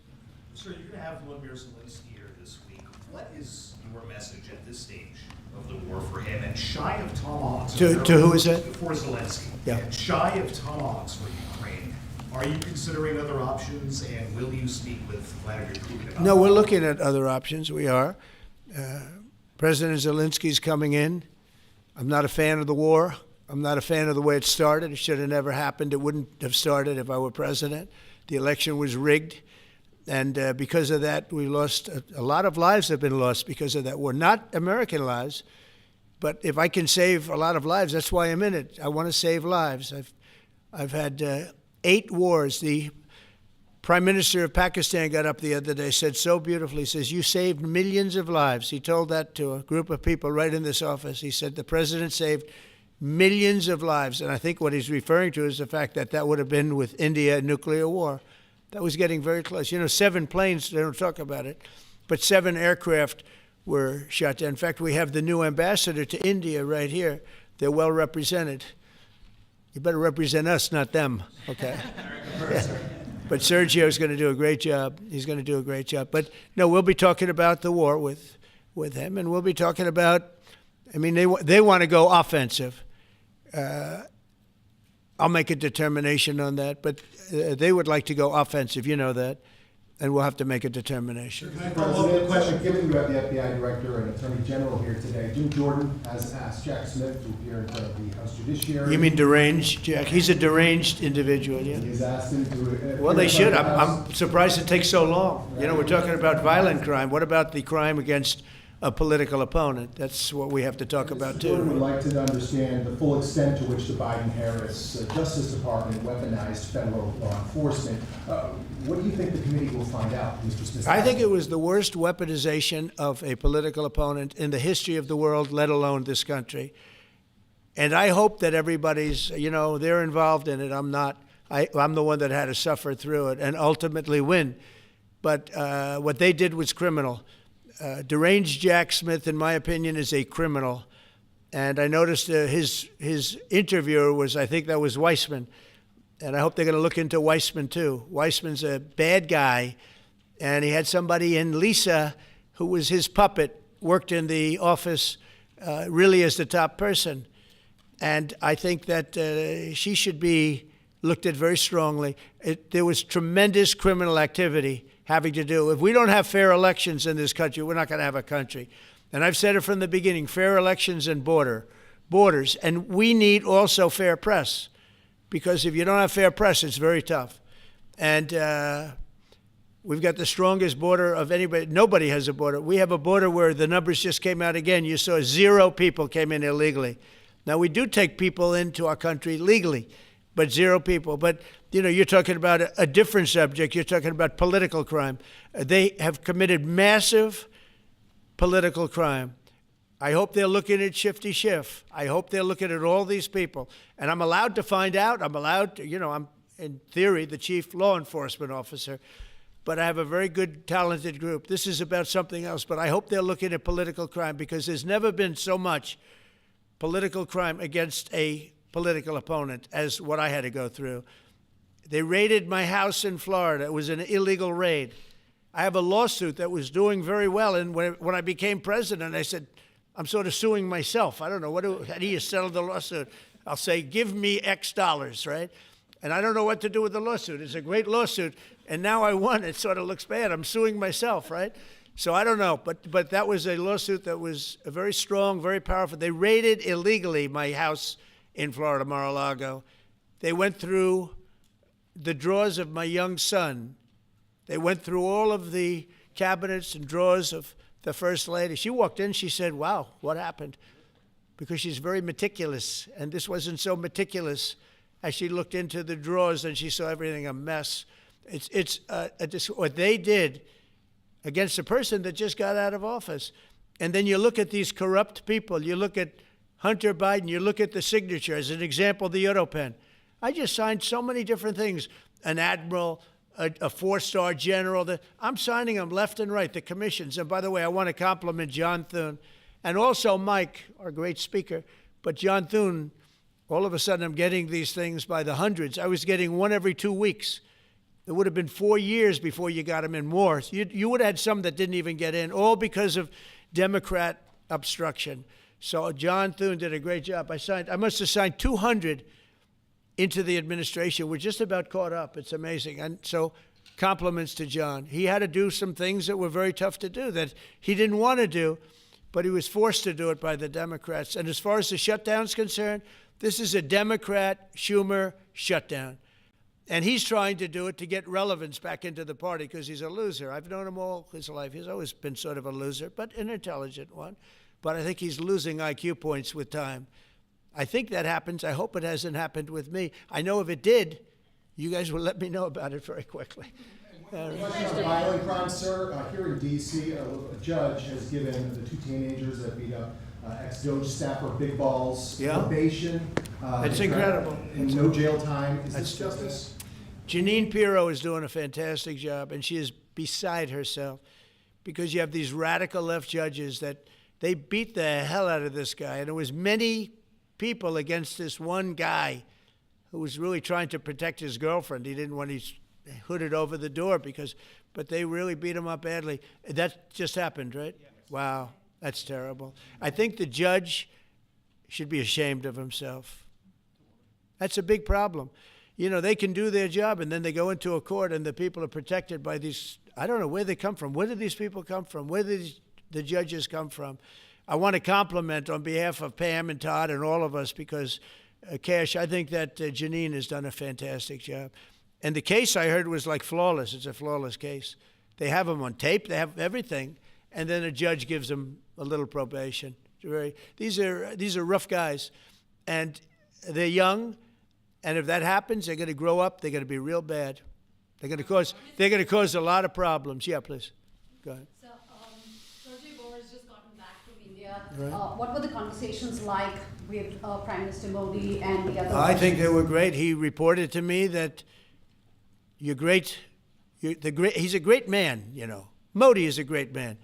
Sir, you're going to have Vladimir Zelensky here this week. What is your message at this stage of the war for him? And shy of tomahawks. To who is that? For Zelensky. Yeah. And shy of tomahawks for Ukraine. Are you considering other options, and will you speak with Vladimir Putin about No, we're looking at other options. We are. President Zelensky's coming in. I'm not a fan of the war. I'm not a fan of the way it started. It should have never happened. It wouldn't have started if I were president. The election was rigged. And because of that, we lost a lot of lives have been lost because of that war. Not American lives, but if I can save a lot of lives, that's why I'm in it. I want to save lives. I've had 8 wars. The Prime Minister of Pakistan got up the other day, said so beautifully, says, you saved millions of lives. He told that to a group of people right in this office. He said the president saved millions of lives. And I think what he's referring to is the fact that that would have been with India a nuclear war. That was getting very close. You know, 7 planes, they don't talk about it, but 7 aircraft were shot down. In fact, we have the new ambassador to India right here. They're well represented. You better represent us, not them, okay? Yeah. But Sergio's going to do a great job. He's going to do a great job. But no, we'll be talking about the war with him, and we'll be talking about, I mean, they want to go offensive. I'll make a determination on that, but they would like to go offensive, you know that, and we'll have to make a determination. President, given you have the FBI Director and Attorney General here today, Jim Jordan has asked Jack Smith to appear in front of the House Judiciary. You mean deranged, Jack? He's a deranged individual, yeah. He's asked him to Well, they should. I'm surprised it takes so long. You know, we're talking about violent crime. What about the crime against a political opponent? That's what we have to talk about, Mr. Jordan too. would like to understand the full extent to which the Biden-Harris Justice Department weaponized federal law enforcement. What do you think the committee will find out, Mr. Smith? I think it was the worst weaponization of a political opponent in the history of the world, let alone this country. And I hope that everybody's, you know, they're involved in it. I'm not. I'm the one that had to suffer through it and ultimately win. But what they did was criminal. Deranged Jack Smith, in my opinion, is a criminal. And I noticed his interviewer was, I think that was Weissman. And I hope they're going to look into Weissman, too. Weissman's a bad guy. And he had somebody in Lisa, who was his puppet, worked in the office really as the top person. And I think that she should be looked at very strongly. There was tremendous criminal activity having to do. If we don't have fair elections in this country, we're not going to have a country. And I've said it from the beginning, fair elections and borders. And we need also fair press, because if you don't have fair press, it's very tough. And we've got the strongest border of anybody. Nobody has a border. We have a border where the numbers just came out again. You saw 0 people came in illegally. Now, we do take people into our country legally, but 0 people. But, you know, you're talking about a different subject. You're talking about political crime. They have committed massive political crime. I hope they're looking at Shifty Schiff. I hope they're looking at all these people. And I'm allowed to find out. I'm allowed to, you know, I'm, in theory, the chief law enforcement officer. But I have a very good, talented group. This is about something else. But I hope they're looking at political crime, because there's never been so much political crime against a political opponent as what I had to go through. They raided my house in Florida. It was an illegal raid. I have a lawsuit that was doing very well. And when I became president, I said, I'm sort of suing myself. I don't know. How do you settle the lawsuit? I'll say, give me X dollars, right? And I don't know what to do with the lawsuit. It's a great lawsuit. And now I won. It sort of looks bad. I'm suing myself, right? So I don't know. But that was a lawsuit that was very strong, very powerful. They raided illegally my house in Florida, Mar-a-Lago. They went through the drawers of my young son. They went through all of the cabinets and drawers of the First Lady. She walked in, she said, wow, what happened? Because she's very meticulous, and this wasn't so meticulous. as she looked into the drawers and she saw everything a mess. What they did against a person that just got out of office. And then you look at these corrupt people. You look at Hunter Biden. You look at the signature. As an example, the Europen. I just signed so many different things. An admiral, a four-star general. I'm signing them left and right, the commissions. And by the way, I want to compliment John Thune and also Mike, our great speaker. But John Thune, all of a sudden I'm getting these things by the hundreds. I was getting one every 2 weeks. It would have been 4 years before you got them in more. You would have had some that didn't even get in, all because of Democrat obstruction. So John Thune did a great job. I must have signed 200 into the administration. We're just about caught up. It's amazing. And so compliments to John. He had to do some things that were very tough to do that he didn't want to do, but he was forced to do it by the Democrats. And as far as the shutdown's concerned, this is a Democrat Schumer shutdown. And he's trying to do it to get relevance back into the party because he's a loser. I've known him all his life. He's always been sort of a loser, but an intelligent one. But I think he's losing IQ points with time. I think that happens. I hope it hasn't happened with me. I know if it did, you guys will let me know about it very quickly. Question on violent crime, sir. Here in D.C., a judge has given the two teenagers that beat up ex-Doge staffer Big Balls probation. It's incredible. And no jail time. Is this justice? Jeanine Pirro is doing a fantastic job, and she is beside herself because you have these radical left judges that they beat the hell out of this guy. And it was many people against this one guy who was really trying to protect his girlfriend. He didn't want his hooded over the door but they really beat him up badly. That just happened, right? Yeah. Wow, that's terrible. I think the judge should be ashamed of himself. That's a big problem. You know, they can do their job, and then they go into a court, and the people are protected by these, I don't know where they come from. Where do these people come from? Where do the judges come from? I want to compliment on behalf of Pam and Todd and all of us because, Cash, I think that Jeanine has done a fantastic job. And the case I heard was like flawless. It's a flawless case. They have them on tape. They have everything. And then a judge gives them a little probation. These are rough guys. And they're young. And if that happens, they're going to grow up. They're going to be real bad. They're going to cause a lot of problems. Yeah, please. Go ahead. So, Sergey Boris just gotten back from India. Right. What were the conversations like with Prime Minister Modi and the other? I think they were great. He reported to me that he's a great man, you know. Modi is a great man.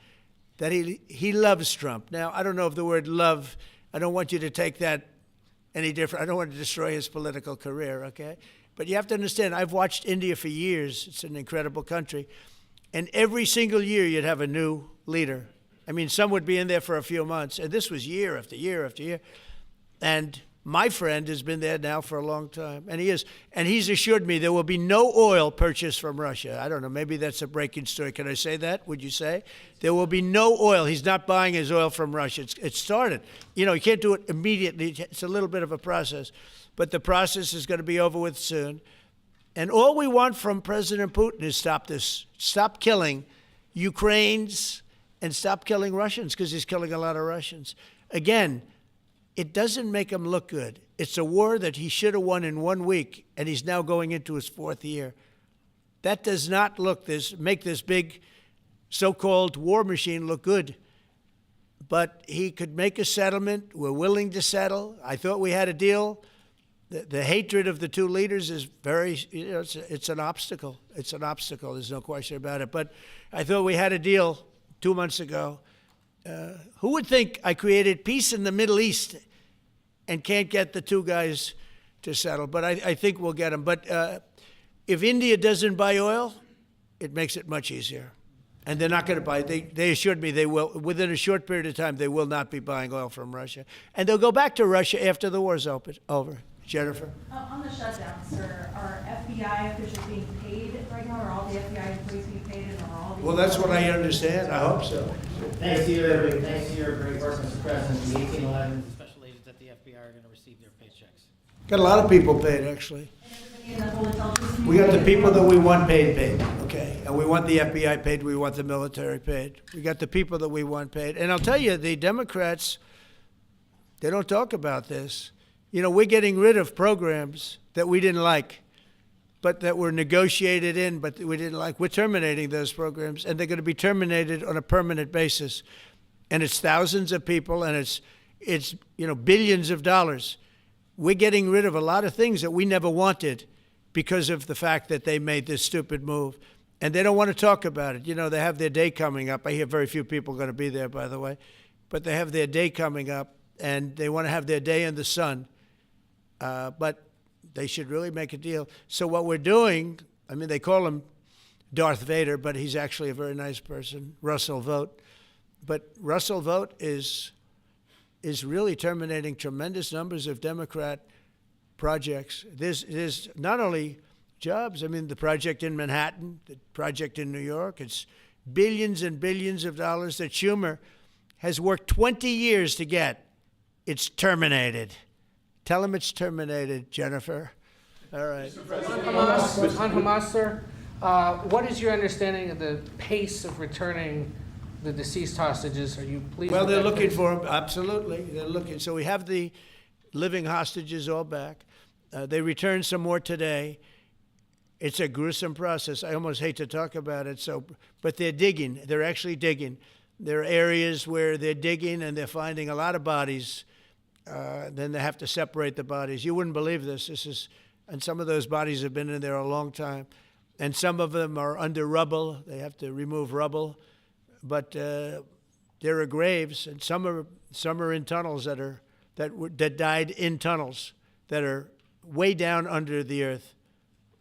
That he loves Trump. Now, I don't know if the word love, I don't want you to take that any different. I don't want to destroy his political career, okay? But you have to understand, I've watched India for years. It's an incredible country. And every single year you'd have a new leader. I mean, some would be in there for a few months. And this was year after year after year. And my friend has been there now for a long time. And he's assured me there will be no oil purchased from Russia. I don't know, maybe that's a breaking story. Can I say that? Would you say? There will be no oil. He's not buying his oil from Russia. It's started. You know, you can't do it immediately. It's a little bit of a process. But the process is going to be over with soon. And all we want from President Putin is stop this. Stop killing Ukrainians and stop killing Russians because he's killing a lot of Russians. Again, it doesn't make him look good. It's a war that he should have won in 1 week, and he's now going into his 4th year. That does not make this big so-called war machine look good. But he could make a settlement. We're willing to settle. I thought we had a deal. The hatred of the two leaders is it's an obstacle. It's an obstacle. There's no question about it. But I thought we had a deal 2 months ago. Who would think I created peace in the Middle East and can't get the two guys to settle? But I think we'll get them. But if India doesn't buy oil, it makes it much easier. And they're not going to buy it. They assured me they will. Within a short period of time, they will not be buying oil from Russia. And they'll go back to Russia after the war's over. Jennifer? On the shutdown, sir, are FBI officials being paid right now? Are all the FBI employees being paid? And are all the Well, that's what I understand. I hope so. Thanks to your great work, Mr. President. The 1811 special agents at the FBI are going to receive their paychecks. Got a lot of people paid, actually. We got the people that we want paid, okay? And we want the FBI paid, we want the military paid. We got the people that we want paid. And I'll tell you, the Democrats, they don't talk about this. You know, we're getting rid of programs that we didn't like, but that were negotiated in, but we didn't like. We're terminating those programs, and they're going to be terminated on a permanent basis. And it's thousands of people, and it's billions of dollars. We're getting rid of a lot of things that we never wanted because of the fact that they made this stupid move. And they don't want to talk about it. You know, they have their day coming up. I hear very few people are going to be there, by the way. But they have their day coming up, and they want to have their day in the sun. But they should really make a deal. So what we're doing, I mean, they call him Darth Vader, but he's actually a very nice person, Russell Vogt. But Russell Vogt is really terminating tremendous numbers of Democrat projects. There's not only jobs, I mean, the project in Manhattan, the project in New York, it's billions and billions of dollars that Schumer has worked 20 years to get. It's terminated. Tell him it's terminated, Jennifer. All right. On Hamas, sir, what is your understanding of the pace of returning the deceased hostages? Are you pleased? Well, with they're that looking pace? for them. Absolutely, they're looking. So we have the living hostages all back. They returned some more today. It's a gruesome process. I almost hate to talk about it. But they're digging. They're actually digging. There are areas where they're digging and they're finding a lot of bodies. Then they have to separate the bodies. You wouldn't believe this. And some of those bodies have been in there a long time. And some of them are under rubble. They have to remove rubble. But there are graves, and some are in tunnels that died in tunnels that are way down under the earth.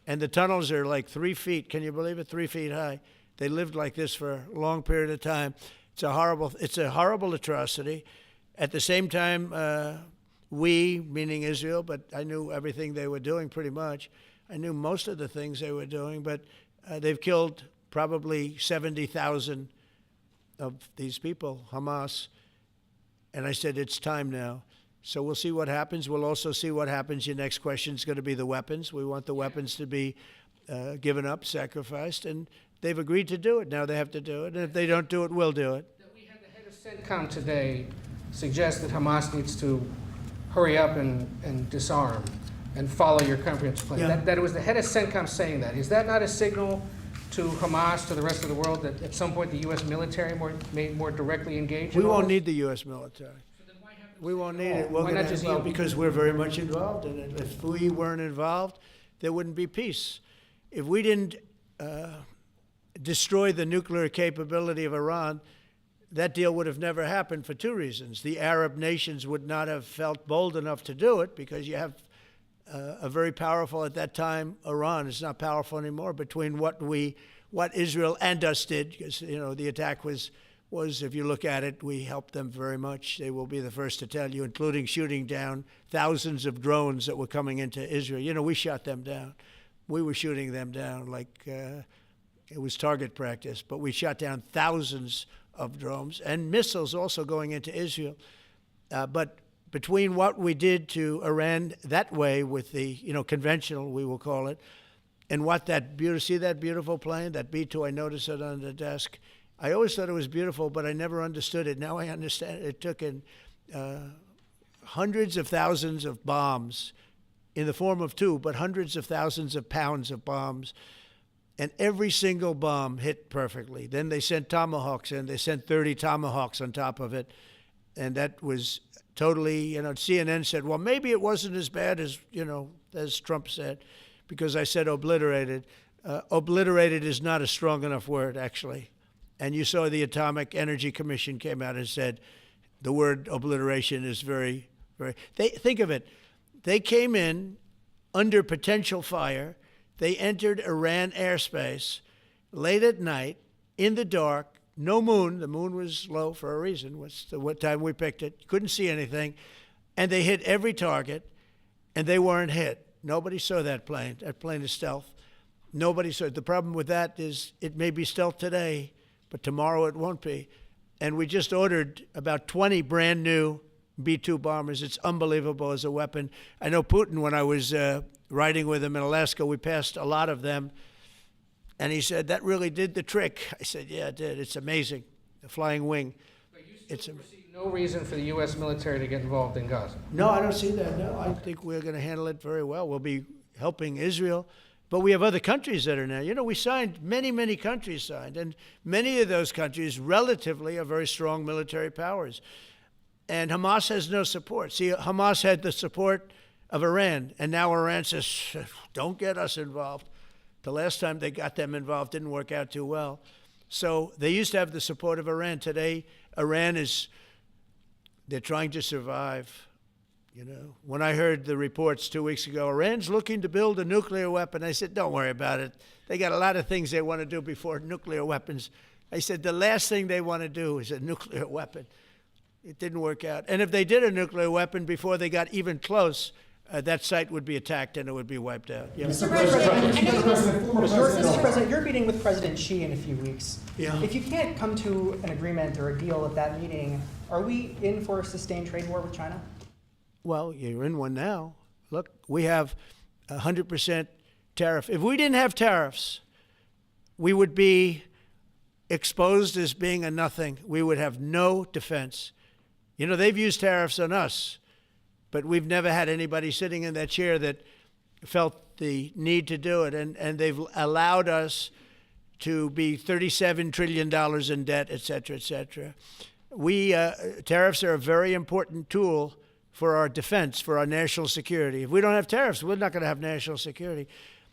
And the tunnels are like 3 feet. Can you believe it? 3 feet high. They lived like this for a long period of time. It's a horrible atrocity. At the same time, we, meaning Israel, but I knew everything they were doing pretty much. I knew most of the things they were doing, but they've killed probably 70,000 of these people, Hamas. And I said, it's time now. So we'll see what happens. We'll also see what happens. Your next question is going to be the weapons. We want the weapons to be given up, sacrificed, and they've agreed to do it. Now they have to do it, and if they don't do it, we'll do it. We had the head of CENTCOM today suggest that Hamas needs to hurry up and disarm and follow your comprehensive plan. Yeah. That it was the head of CENTCOM saying that. Is that not a signal to Hamas, to the rest of the world, that at some point the U.S. military may more directly engage? We won't need the U.S. military. We won't need it. Why not just you? Because we're very much involved in it. If we weren't involved, there wouldn't be peace. If we didn't destroy the nuclear capability of Iran, that deal would have never happened for two reasons. The Arab nations would not have felt bold enough to do it because you have a very powerful, at that time, Iran. It's not powerful anymore between what Israel and us did, because, you know, the attack was, if you look at it, we helped them very much. They will be the first to tell you, including shooting down thousands of drones that were coming into Israel. You know, we shot them down. We were shooting them down like it was target practice, but we shot down thousands of drones and missiles also going into Israel. But between what we did to Iran that way with the, conventional, we will call it, and what see that beautiful plane, that B-2, I noticed it on the desk. I always thought it was beautiful, but I never understood it. Now I understand it. It took in hundreds of thousands of bombs in the form of two, but hundreds of thousands of pounds of bombs. And every single bomb hit perfectly. Then they sent Tomahawks in. They sent 30 Tomahawks on top of it. And that was totally, CNN said, well, maybe it wasn't as bad as Trump said, because I said obliterated. Obliterated is not a strong enough word, actually. And you saw the Atomic Energy Commission came out and said the word obliteration is very, very, think of it. They came in under potential fire. They entered Iran airspace late at night, in the dark, no moon. The moon was low for a reason. What time we picked it. Couldn't see anything. And they hit every target, and they weren't hit. Nobody saw that plane. That plane is stealth. Nobody saw it. The problem with that is it may be stealth today, but tomorrow it won't be. And we just ordered about 20 brand new B-2 bombers. It's unbelievable as a weapon. I know Putin, when I was riding with him in Alaska, we passed a lot of them. And he said, that really did the trick. I said, yeah, it did. It's amazing. The flying wing. But you still foresee No reason for the U.S. military to get involved in Gaza. No, I don't see that. No, I think we're going to handle it very well. We'll be helping Israel, but we have other countries that are now. You know, we signed, many countries signed, and many of those countries relatively are very strong military powers. And Hamas has no support. See, Hamas had the support of Iran, and now Iran says, don't get us involved. The last time they got them involved didn't work out too well. So they used to have the support of Iran. Today, Iran is, they're trying to survive. You know, when I heard the reports 2 weeks ago, Iran's looking to build a nuclear weapon, I said, don't worry about it. They got a lot of things they want to do before nuclear weapons. I said, the last thing they want to do is a nuclear weapon. It didn't work out. And if they did a nuclear weapon before they got even close, that site would be attacked and it would be wiped out. Yeah. Mr. President, you're meeting with President Xi in a few weeks. Yeah. If you can't come to an agreement or a deal at that meeting, are we in for a sustained trade war with China? Well, you're in one now. Look, we have 100% tariff. If we didn't have tariffs, we would be exposed as being a nothing. We would have no defense. You know, they've used tariffs on us, but we've never had anybody sitting in that chair that felt the need to do it. And they've allowed us to be $37 trillion in debt, et cetera, et cetera. Tariffs are a very important tool for our defense, for our national security. If we don't have tariffs, we're not going to have national security.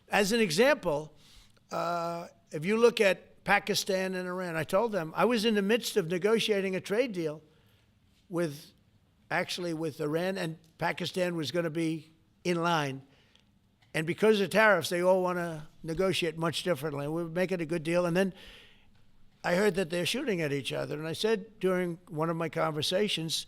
As an example, if you look at Pakistan and Iran, I told them I was in the midst of negotiating a trade deal with Iran, and Pakistan was going to be in line. And because of tariffs, they all want to negotiate much differently. We're making a good deal. And then I heard that they're shooting at each other. And I said during one of my conversations,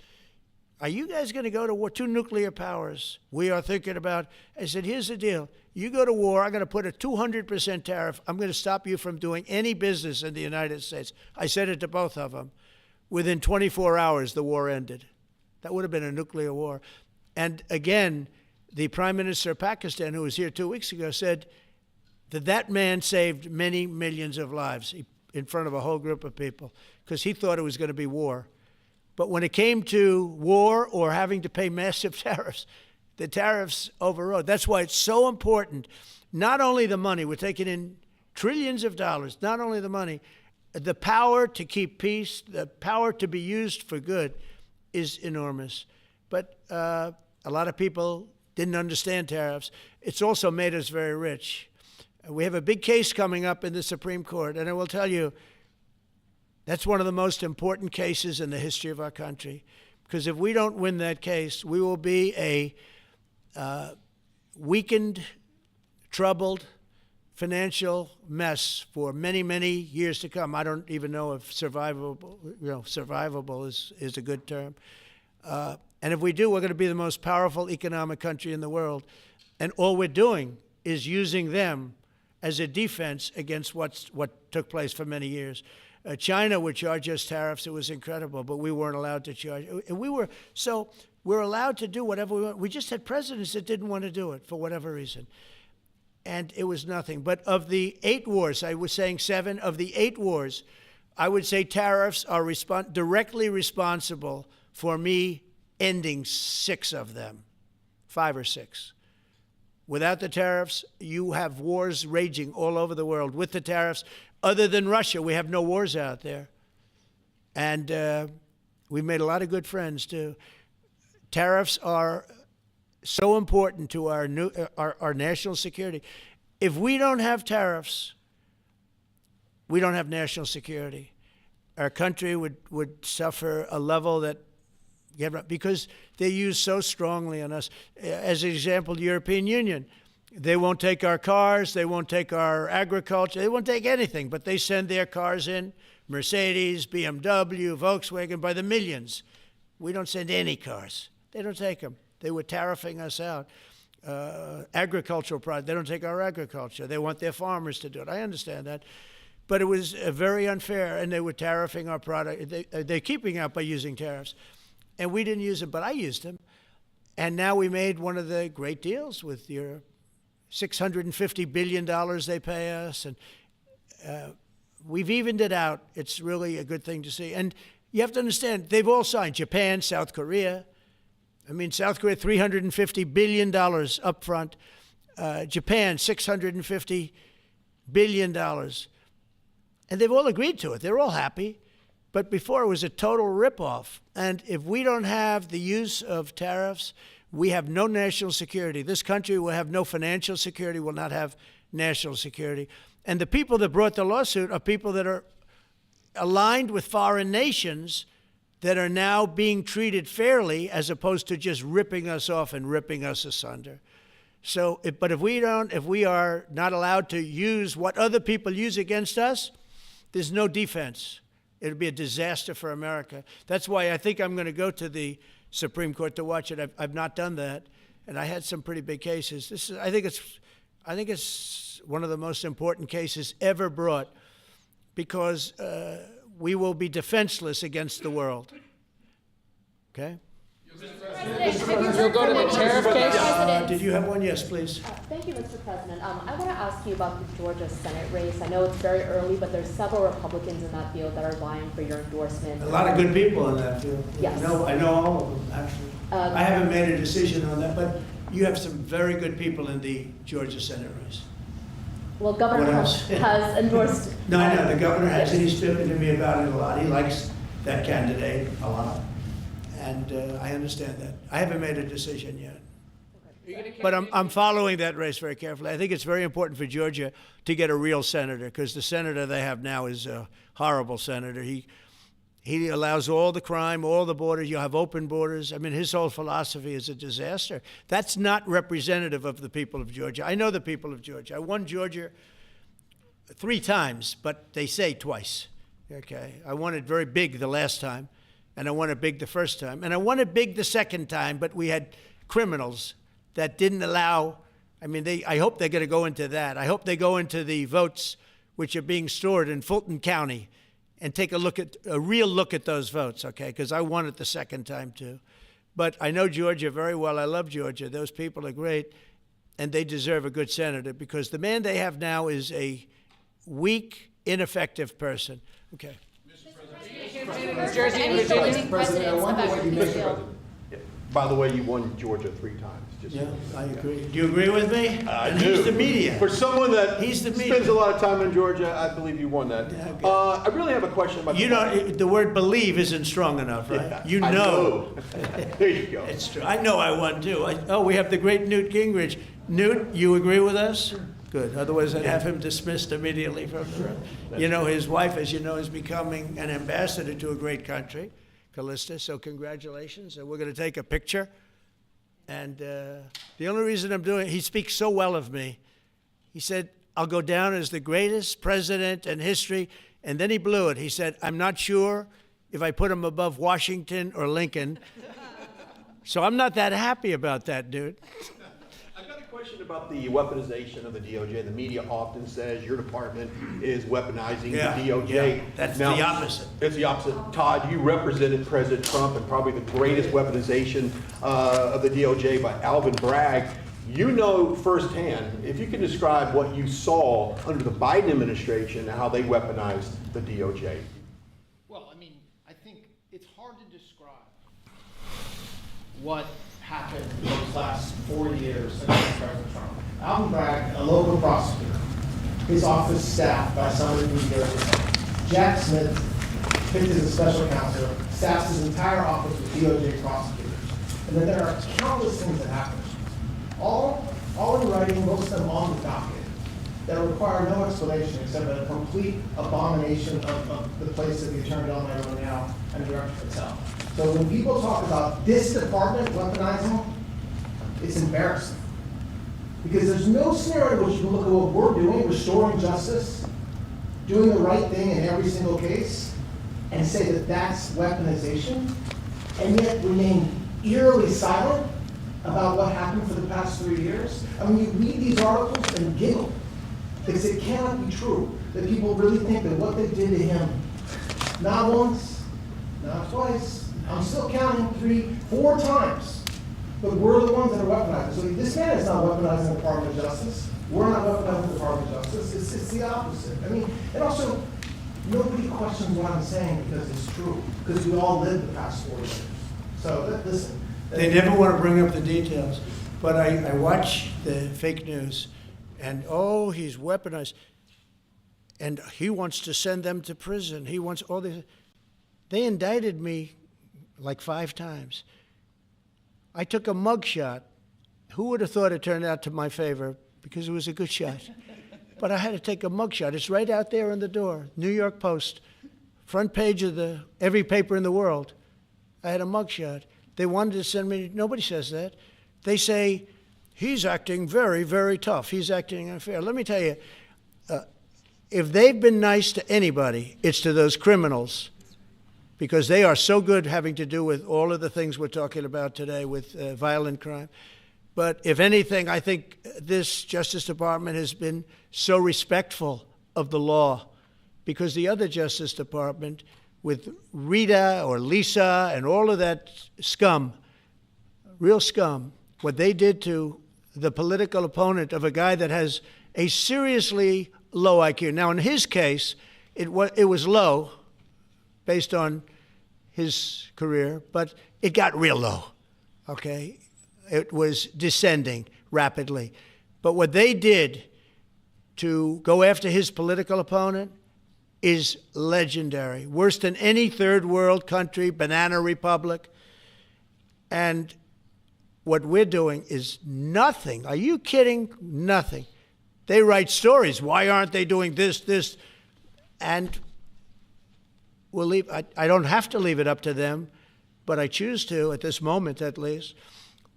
are you guys going to go to war? Two nuclear powers we are thinking about. I said, here's the deal. You go to war, I'm going to put a 200% tariff. I'm going to stop you from doing any business in the United States. I said it to both of them. Within 24 hours, the war ended. That would have been a nuclear war. And again, the Prime Minister of Pakistan, who was here 2 weeks ago, said that man saved many millions of lives in front of a whole group of people because he thought it was going to be war. But when it came to war or having to pay massive tariffs, the tariffs overrode. That's why it's so important, not only the money, we're taking in trillions of dollars, not only the money, the power to keep peace, the power to be used for good is enormous. But a lot of people didn't understand tariffs. It's also made us very rich. We have a big case coming up in the Supreme Court, and I will tell you, that's one of the most important cases in the history of our country. Because if we don't win that case, we will be a weakened, troubled, financial mess for many, many years to come. I don't even know if survivable is a good term. And if we do, we're going to be the most powerful economic country in the world. And all we're doing is using them as a defense against what took place for many years. China would charge us tariffs. It was incredible, but we weren't allowed to charge. We're allowed to do whatever we want. We just had presidents that didn't want to do it for whatever reason. And it was nothing. But of the 8 wars, I was saying 7, of the 8 wars, I would say tariffs are directly responsible for me ending 6 of them, 5 or 6. Without the tariffs, you have wars raging all over the world. With the tariffs, other than Russia, we have no wars out there. And we've made a lot of good friends, too. Tariffs are so important to our national security. If we don't have tariffs, we don't have national security. Our country would suffer a level that, because they're used so strongly on us. As an example, the European Union, they won't take our cars, they won't take our agriculture, they won't take anything, but they send their cars in, Mercedes, BMW, Volkswagen, by the millions. We don't send any cars. They don't take them. They were tariffing us out. Agricultural products, they don't take our agriculture. They want their farmers to do it. I understand that. But it was very unfair, and they were tariffing our product. They're keeping out by using tariffs. And we didn't use them, but I used them. And now we made one of the great deals with Europe. $650 billion they pay us, and we've evened it out. It's really a good thing to see. And You have to understand, they've all signed. Japan, South Korea. I mean, South Korea, $350 billion up front. Japan, $650 billion. And they've all agreed to it. They're all happy. But before, it was a total ripoff. And if we don't have the use of tariffs, we have no national security. This country will have no financial security, will not have national security. And the people that brought the lawsuit are people that are aligned with foreign nations that are now being treated fairly as opposed to just ripping us off and ripping us asunder. So, but if we are not allowed to use what other people use against us, there's no defense. It'll be a disaster for America. That's why I think I'm going to go to the Supreme Court to watch it. I've not done that, and I had some pretty big cases. I think it's one of the most important cases ever brought, because we will be defenseless against the world. Okay? You'll go to the tariff case? Did you have one? Yes, please. Thank you, Mr. President. I want to ask you about the Georgia Senate race. I know it's very early, but there's several Republicans in that field that are vying for your endorsement. A lot of good people in that field. Yes. I know all of them, actually. I haven't made a decision on that, but you have some very good people in the Georgia Senate race. Well, Governor Trump has endorsed. No, I know, the governor has, and he's spoken to me about it a lot. He likes that candidate a lot, and I understand that. I haven't made a decision yet. But I'm following that race very carefully. I think it's very important for Georgia to get a real senator, because the senator they have now is a horrible senator. He allows all the crime, all the borders. You have open borders. I mean, his whole philosophy is a disaster. That's not representative of the people of Georgia. I know the people of Georgia. I won Georgia 3 times, but they say twice. Okay, I won it very big the last time, and I won it big the first time, and I won it big the second time. But we had criminals that didn't allow. I mean, I hope they're going to go into that. I hope they go into the votes which are being stored in Fulton County, and take a real look at those votes, okay? Because I won it the second time too. But I know Georgia very well. I love Georgia. Those people are great, and they deserve a good senator, because the man they have now is a weak, ineffective person. Okay. New Jersey and Virginia. By the way, you won Georgia 3 times. Just Yeah, I agree. Do you agree with me? I And do. he's the media. For someone that He's the spends media. a lot of time in Georgia, I believe you won that. Yeah, okay. I really have a question about You know, the word believe isn't strong enough, right? Yeah, You I know. there you go. It's true. I know I won too. We have the great Newt Gingrich. Newt, you agree with us? Good. Otherwise, I'd have him dismissed immediately from the room. You know, his wife, as you know, is becoming an ambassador to a great country, Callista. So congratulations. And we're going to take a picture. And the only reason I'm doing it, he speaks so well of me. He said, I'll go down as the greatest president in history. And then he blew it. He said, I'm not sure if I put him above Washington or Lincoln. So I'm not that happy about that, dude. I've got a question about the weaponization of the DOJ. The media often says your department is weaponizing the DOJ. Yeah, that's the opposite. It's the opposite. Todd, you represented President Trump in probably the greatest weaponization of the DOJ by Alvin Bragg. You know firsthand, if you can describe what you saw under the Biden administration and how they weaponized the DOJ. Well, I mean, I think it's hard to describe what happened those last 4 years against President Trump. Alvin Bragg, a local prosecutor, his office staffed by somebody from New Jersey. Jack Smith, picked as a special counsel, staffs his entire office with DOJ prosecutors. And then there are countless things that happened, all in writing, most of them on the docket, that require no explanation except a complete abomination of the place that the Attorney General are now and Director Patel. So when people talk about this department weaponizing, it's embarrassing. Because there's no scenario in which you can look at what we're doing, restoring justice, doing the right thing in every single case, and say that that's weaponization, and yet remain eerily silent about what happened for the past 3 years. I mean, you read these articles and giggle, because it cannot be true that people really think that what they did to him, not once, not twice, I'm still counting 3, 4 times, but we're the ones that are weaponizing. So this man is not weaponizing the Department of Justice. We're not weaponizing the Department of Justice. It's the opposite. I mean, and also, nobody questions what I'm saying because it's true, because we all lived the past 4 years. So listen. They never want to bring up the details, but I watch the fake news, and oh, he's weaponized, and he wants to send them to prison. He wants all this. They indicted me like 5 times. I took a mugshot. Who would have thought it turned out to my favor? Because it was a good shot. But I had to take a mugshot. It's right out there on the door. New York Post, front page of every paper in the world. I had a mugshot. They wanted to send me, nobody says that. They say, he's acting very, very tough. He's acting unfair. Let me tell you, if they've been nice to anybody, it's to those criminals, because they are so good having to do with all of the things we're talking about today with violent crime. But if anything, I think this Justice Department has been so respectful of the law, because the other Justice Department, with Rita or Lisa and all of that scum, real scum, what they did to the political opponent of a guy that has a seriously low IQ. Now, in his case, it was low based on his career, but it got real low, okay? It was descending rapidly. But what they did to go after his political opponent is legendary, worse than any third world country, banana republic. And what we're doing is nothing. Are you kidding? Nothing. They write stories. Why aren't they doing this? And we'll leave. I don't have to leave it up to them, but I choose to, at this moment at least.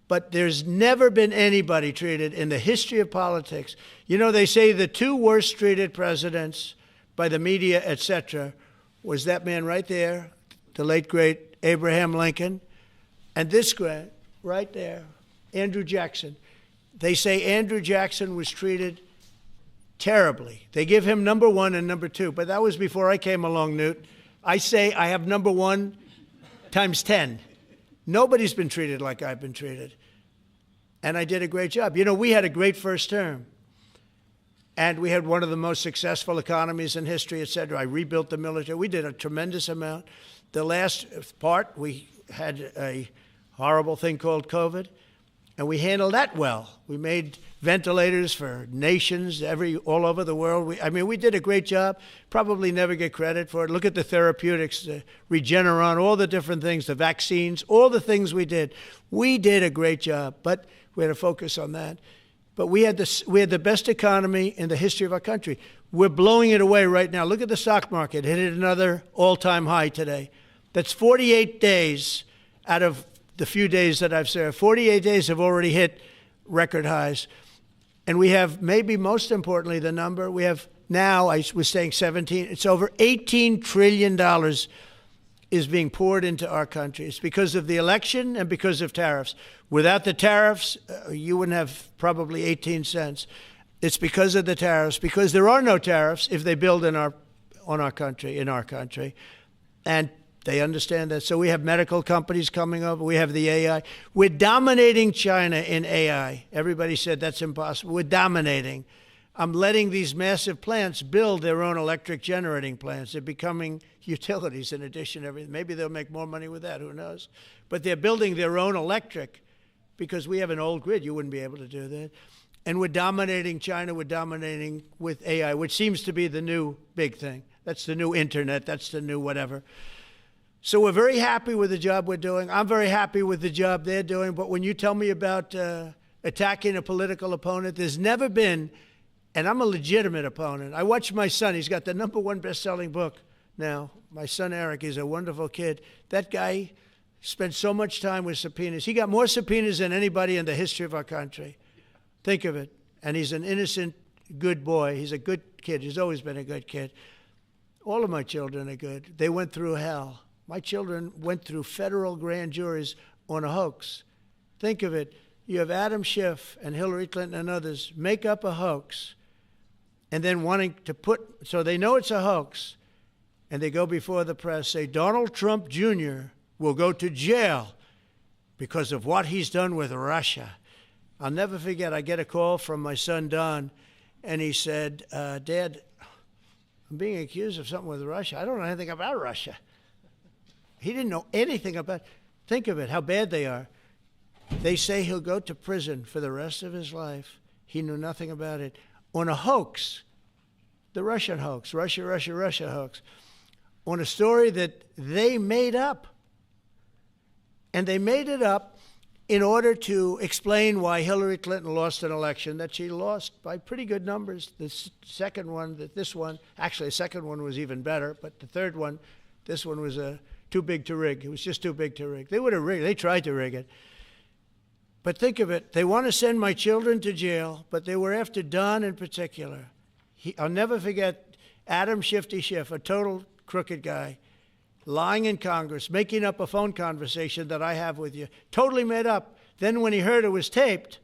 But there's never been anybody treated in the history of politics. You know, they say the 2 worst treated presidents by the media, etc., was that man right there, the late, great Abraham Lincoln, and this guy right there, Andrew Jackson. They say Andrew Jackson was treated terribly. They give him number 1 and number 2, but that was before I came along, Newt. I say I have number 1 times 10. Nobody's been treated like I've been treated. And I did a great job. You know, we had a great first term. And we had one of the most successful economies in history, et cetera. I rebuilt the military. We did a tremendous amount. The last part, we had a horrible thing called COVID, and we handled that well. We made ventilators for nations all over the world. We did a great job. Probably never get credit for it. Look at the therapeutics, the Regeneron, all the different things, the vaccines, all the things we did. We did a great job, but we had to focus on that. But we had the best economy in the history of our country. We're blowing it away right now. Look at the stock market. It hit another all-time high today. That's 48 days out of the few days that I've served. 48 days have already hit record highs. And we have, maybe most importantly, the number, we have now, I was saying 17, it's over $18 trillion is being poured into our country. It's because of the election and because of tariffs. Without the tariffs, you wouldn't have probably 18 cents. It's because of the tariffs, because there are no tariffs if they build in our country. And they understand that. So we have medical companies coming over. We have the AI. We're dominating China in AI. Everybody said that's impossible. We're dominating. I'm letting these massive plants build their own electric generating plants. They're becoming utilities in addition to everything. Maybe they'll make more money with that, who knows? But they're building their own electric because we have an old grid. You wouldn't be able to do that. And we're dominating China. We're dominating with AI, which seems to be the new big thing. That's the new internet. That's the new whatever. So we're very happy with the job we're doing. I'm very happy with the job they're doing. But when you tell me about attacking a political opponent, there's never been, and I'm a legitimate opponent. I watch my son. He's got the #1 best-selling book now. My son, Eric, is a wonderful kid. That guy spent so much time with subpoenas. He got more subpoenas than anybody in the history of our country. Think of it. And he's an innocent, good boy. He's a good kid. He's always been a good kid. All of my children are good. They went through hell. My children went through federal grand juries on a hoax. Think of it. You have Adam Schiff and Hillary Clinton and others make up a hoax and then wanting to so they know it's a hoax, and they go before the press, say Donald Trump Jr. will go to jail because of what he's done with Russia. I'll never forget, I get a call from my son, Don, and he said, Dad, I'm being accused of something with Russia. I don't know anything about Russia. He didn't know anything about. Think of it, how bad they are. They say he'll go to prison for the rest of his life. He knew nothing about it. On a hoax, the Russian hoax, Russia hoax, on a story that they made up. And they made it up in order to explain why Hillary Clinton lost an election that she lost by pretty good numbers. The second one, actually the second one was even better, but the third one, this one was too big to rig. It was just too big to rig. They would have rigged it. They tried to rig it. But think of it. They want to send my children to jail, but they were after Don in particular. I'll never forget Adam Shifty Schiff, a total crooked guy, lying in Congress, making up a phone conversation that I have with you, totally made up. Then when he heard it was taped,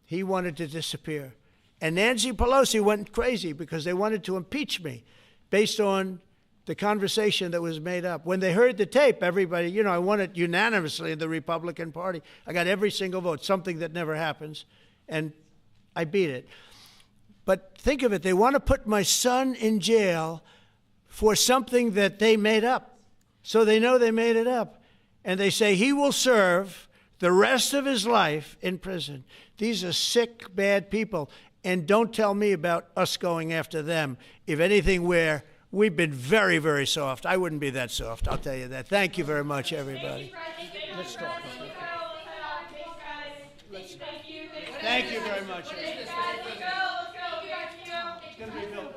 he wanted to disappear. And Nancy Pelosi went crazy because they wanted to impeach me based on the conversation that was made up. When they heard the tape, everybody, I won it unanimously in the Republican Party. I got every single vote, something that never happens, and I beat it. But think of it, they want to put my son in jail for something that they made up. So they know they made it up. And they say he will serve the rest of his life in prison. These are sick, bad people. And don't tell me about us going after them. If anything, we've been very, very soft. I wouldn't be that soft, I'll tell you that. Thank you very much, everybody. Let's talk. Thank you very much. It's going to be built.